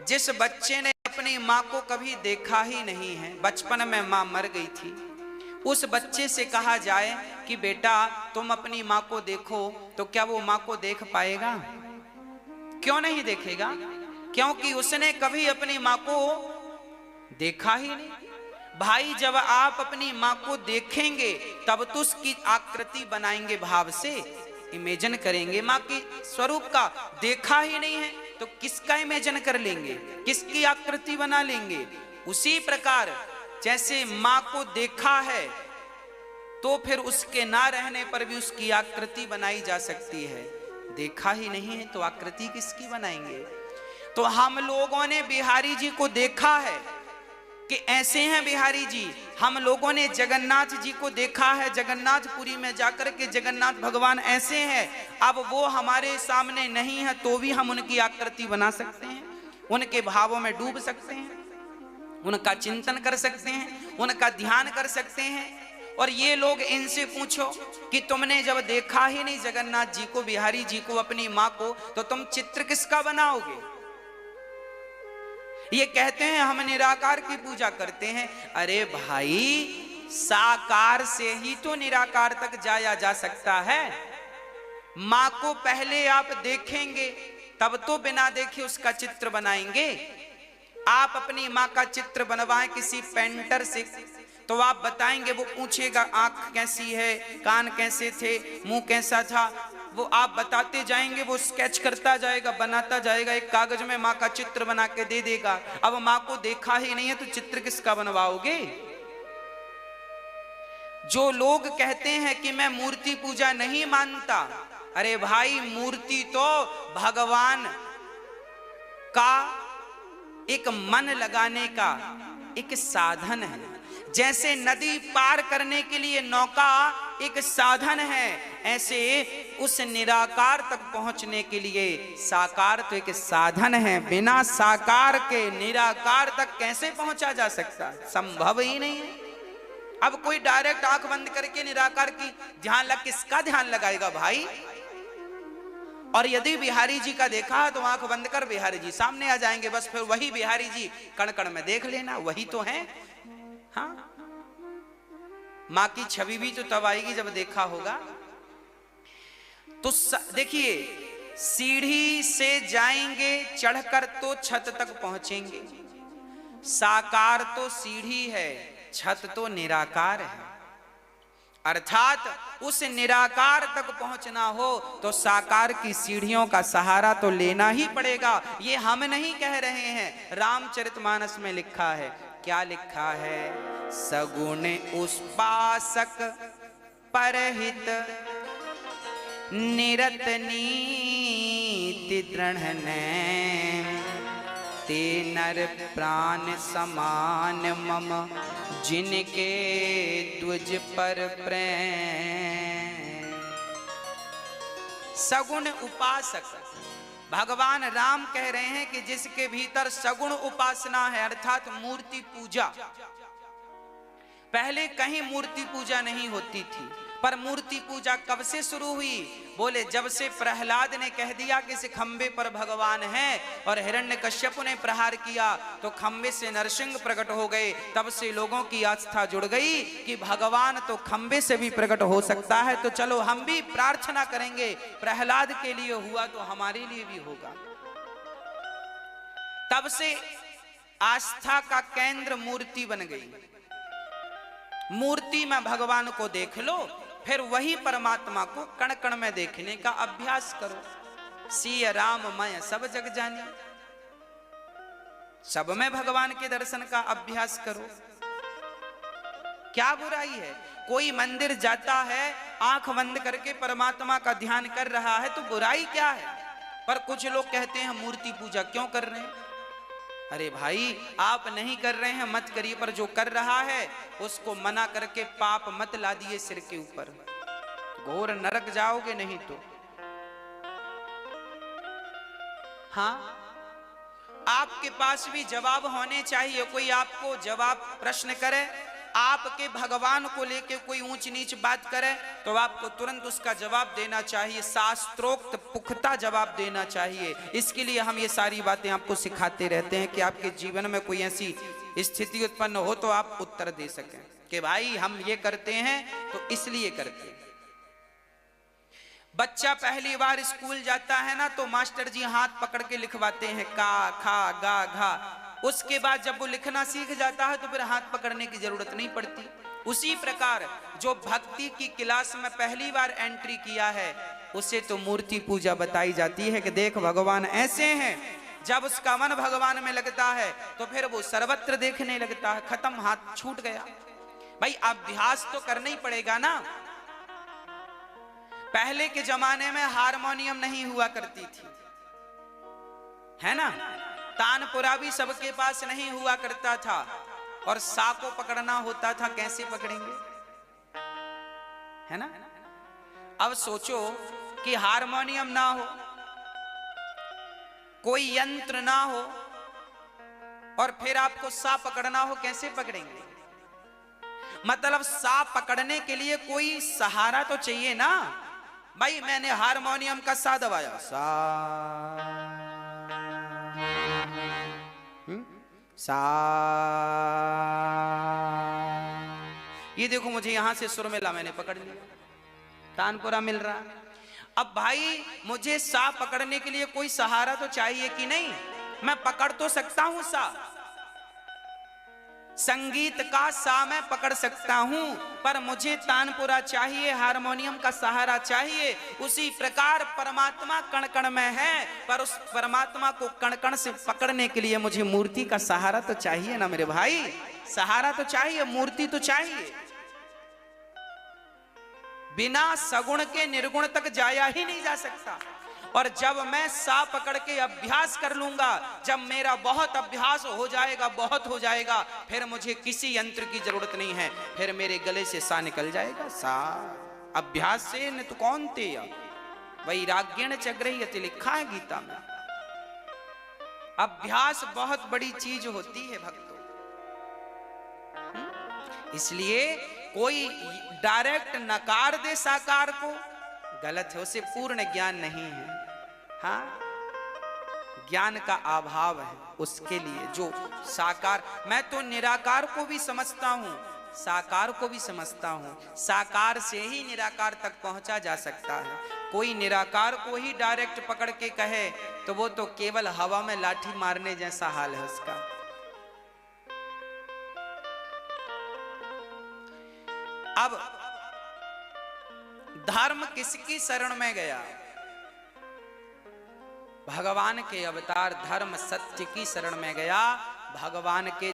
जिस बच्चे ने अपनी मां को कभी देखा ही नहीं है, बचपन में मां मर गई थी, उस बच्चे से कहा जाए कि बेटा तुम अपनी मां को देखो, तो क्या वो मां को देख पाएगा? क्यों नहीं देखेगा? क्योंकि उसने कभी अपनी मां को देखा ही नहीं। भाई जब आप अपनी मां को देखेंगे तब तो उसकी आकृति बनाएंगे, भाव से इमेजिन करेंगे। मां की स्वरूप का देखा ही नहीं है तो किसका इमेजिन कर लेंगे, किसकी आकृति बना लेंगे? उसी प्रकार जैसे मां को देखा है तो फिर उसके ना रहने पर भी उसकी आकृति बनाई जा सकती है। देखा ही नहीं है तो आकृति किसकी बनाएंगे? तो हम लोगों ने बिहारी जी को देखा है कि ऐसे हैं बिहारी जी। हम लोगों ने जगन्नाथ जी को देखा है, जगन्नाथपुरी में जाकर के जगन्नाथ भगवान ऐसे हैं। अब वो हमारे सामने नहीं है तो भी हम उनकी आकृति बना सकते हैं, उनके भावों में डूब सकते हैं, उनका चिंतन कर सकते हैं, उनका ध्यान कर सकते हैं। और ये लोग, इनसे पूछो कि तुमने जब देखा ही नहीं जगन्नाथ जी को, बिहारी जी को, अपनी मां को, तो तुम चित्र किसका बनाओगे? ये कहते हैं हम निराकार की पूजा करते हैं। अरे भाई, साकार से ही तो निराकार तक जाया जा सकता है। मां को पहले आप देखेंगे तब तो बिना देखे उसका चित्र बनाएंगे। आप अपनी मां का चित्र बनवाएं किसी पेंटर से तो आप बताएंगे, वो पूछेगा आंख कैसी है, कान कैसे थे, मुंह कैसा था, वो आप बताते जाएंगे, वो स्केच करता जाएगा, बनाता जाएगा, एक कागज में मां का चित्र बना के दे देगा। अब मां को देखा ही नहीं है तो चित्र किसका बनवाओगे? जो लोग कहते हैं कि मैं मूर्ति पूजा नहीं मानता, अरे भाई, मूर्ति तो भगवान का एक मन लगाने का एक साधन है। जैसे नदी पार करने के लिए नौका एक साधन है, ऐसे उस निराकार तक पहुंचने के लिए साकार तो एक साधन है। बिना साकार के निराकार तक कैसे पहुंचा जा सकता? संभव ही नहीं है। अब कोई डायरेक्ट आंख बंद करके निराकार की किसका ध्यान लगाएगा भाई? और यदि बिहारी जी का देखा तो आंख बंद कर बिहारी जी सामने आ जाएंगे, बस फिर वही बिहारी जी कण कण में देख लेना, वही तो है। हाँ, मां की छवि भी तो तब आएगी जब देखा होगा। तो देखिए, सीढ़ी से जाएंगे चढ़कर तो छत तक पहुंचेंगे। साकार तो सीढ़ी है, छत तो निराकार है। अर्थात उस निराकार तक पहुंचना हो तो साकार की सीढ़ियों का सहारा तो लेना ही पड़ेगा। ये हम नहीं कह रहे हैं, रामचरितमानस में लिखा है। क्या लिखा है? सगुण उपासक परहित निरत नीति दृढ़ ते नर प्राण समान मम जिनके द्विज पर प्रेम। सगुण उपासक, भगवान राम कह रहे हैं कि जिसके भीतर सगुण उपासना है, अर्थात मूर्ति पूजा। पहले कहीं मूर्ति पूजा नहीं होती थी, पर मूर्ति पूजा कब से शुरू हुई? बोले जब से प्रहलाद ने कह दिया कि इस खंबे पर भगवान है, और हिरण्यकश्यप ने प्रहार किया तो खंबे से नरसिंह प्रकट हो गए। तब से लोगों की आस्था जुड़ गई कि भगवान तो खंबे से भी प्रकट हो सकता है, तो चलो हम भी प्रार्थना करेंगे। प्रहलाद के लिए हुआ तो हमारे लिए भी होगा। तब से आस्था का केंद्र मूर्ति बन गई। मूर्ति में भगवान को देख लो, फिर वही परमात्मा को कण कण में देखने का अभ्यास करो। सिय राम मैं सब जग जानी, सब में भगवान के दर्शन का अभ्यास करो। क्या बुराई है? कोई मंदिर जाता है, आंख बंद करके परमात्मा का ध्यान कर रहा है, तो बुराई क्या है? पर कुछ लोग कहते हैं मूर्ति पूजा क्यों कर रहे हैं? अरे भाई, आप नहीं कर रहे हैं मत करिए, पर जो कर रहा है उसको मना करके पाप मत ला दिए सिर के ऊपर, घोर नरक जाओगे नहीं तो। हाँ, आपके पास भी जवाब होने चाहिए। कोई आपको जवाब प्रश्न करे, आपके भगवान को लेके कोई ऊंच नीच बात करे, तो आपको तुरंत उसका जवाब देना चाहिए, शास्त्रोक्त पुख्ता जवाब देना चाहिए। इसके लिए हम ये सारी बातें आपको सिखाते रहते हैं कि आपके जीवन में कोई ऐसी स्थिति उत्पन्न हो तो आप उत्तर दे सकें कि भाई हम ये करते हैं तो इसलिए करते हैं। बच्चा पहली बार स्कूल जाता है ना, तो मास्टर जी हाथ पकड़ के लिखवाते हैं का खा गा घा। उसके बाद जब वो लिखना सीख जाता है तो फिर हाथ पकड़ने की जरूरत नहीं पड़ती। उसी प्रकार जो भक्ति की क्लास में पहली बार एंट्री किया है, उसे तो मूर्ति पूजा बताई जाती है कि देख भगवान ऐसे हैं। जब उसका मन भगवान में लगता है तो फिर वो सर्वत्र देखने लगता है। खत्म, हाथ छूट गया। भाई अभ्यास तो करना ही पड़ेगा ना। पहले के जमाने में हारमोनियम नहीं हुआ करती थी, है ना। तानपुरा भी सबके पास नहीं हुआ करता था, और सा को पकड़ना होता था, कैसे पकड़ेंगे, है ना। अब सोचो कि हारमोनियम ना हो, कोई यंत्र ना हो, और फिर आपको सा पकड़ना हो, कैसे पकड़ेंगे। मतलब सा पकड़ने के लिए कोई सहारा तो चाहिए ना। भाई मैंने हारमोनियम का सा दबाया, सा सा, ये देखो मुझे यहां से सुर मिला, मैंने पकड़ लिया, तानपुरा मिल रहा। अब भाई मुझे सा पकड़ने के लिए कोई सहारा तो चाहिए कि नहीं। मैं पकड़ तो सकता हूं सा, संगीत का सा मैं पकड़ सकता हूं, पर मुझे तानपुरा चाहिए, हारमोनियम का सहारा चाहिए। उसी प्रकार परमात्मा कण कण में है, पर उस परमात्मा को कण कण से पकड़ने के लिए मुझे मूर्ति का सहारा तो चाहिए ना मेरे भाई। सहारा तो चाहिए, मूर्ति तो चाहिए। बिना सगुण के निर्गुण तक जाया ही नहीं जा सकता। और जब मैं सा पकड़ के अभ्यास कर लूंगा, जब मेरा बहुत अभ्यास हो जाएगा, बहुत हो जाएगा, फिर मुझे किसी यंत्र की जरूरत नहीं है, फिर मेरे गले से सा निकल जाएगा। सा अभ्यास से न तो कौन ते वैराग्यण चग्रह्यति, लिखा है गीता में। अभ्यास बहुत बड़ी चीज होती है भक्तों। इसलिए कोई डायरेक्ट नकार दे साकार को, गलत है, उसे पूर्ण ज्ञान नहीं है। हाँ, ज्ञान का अभाव है उसके लिए। जो साकार, मैं तो निराकार को भी समझता हूं, साकार को भी समझता हूं। साकार से ही निराकार तक पहुंचा जा सकता है। कोई निराकार को ही डायरेक्ट पकड़ के कहे तो वो तो केवल हवा में लाठी मारने जैसा हाल है उसका। अब धर्म किसकी शरण में गया। भगवान के अवतार धर्म सत्य की शरण में गया। भगवान के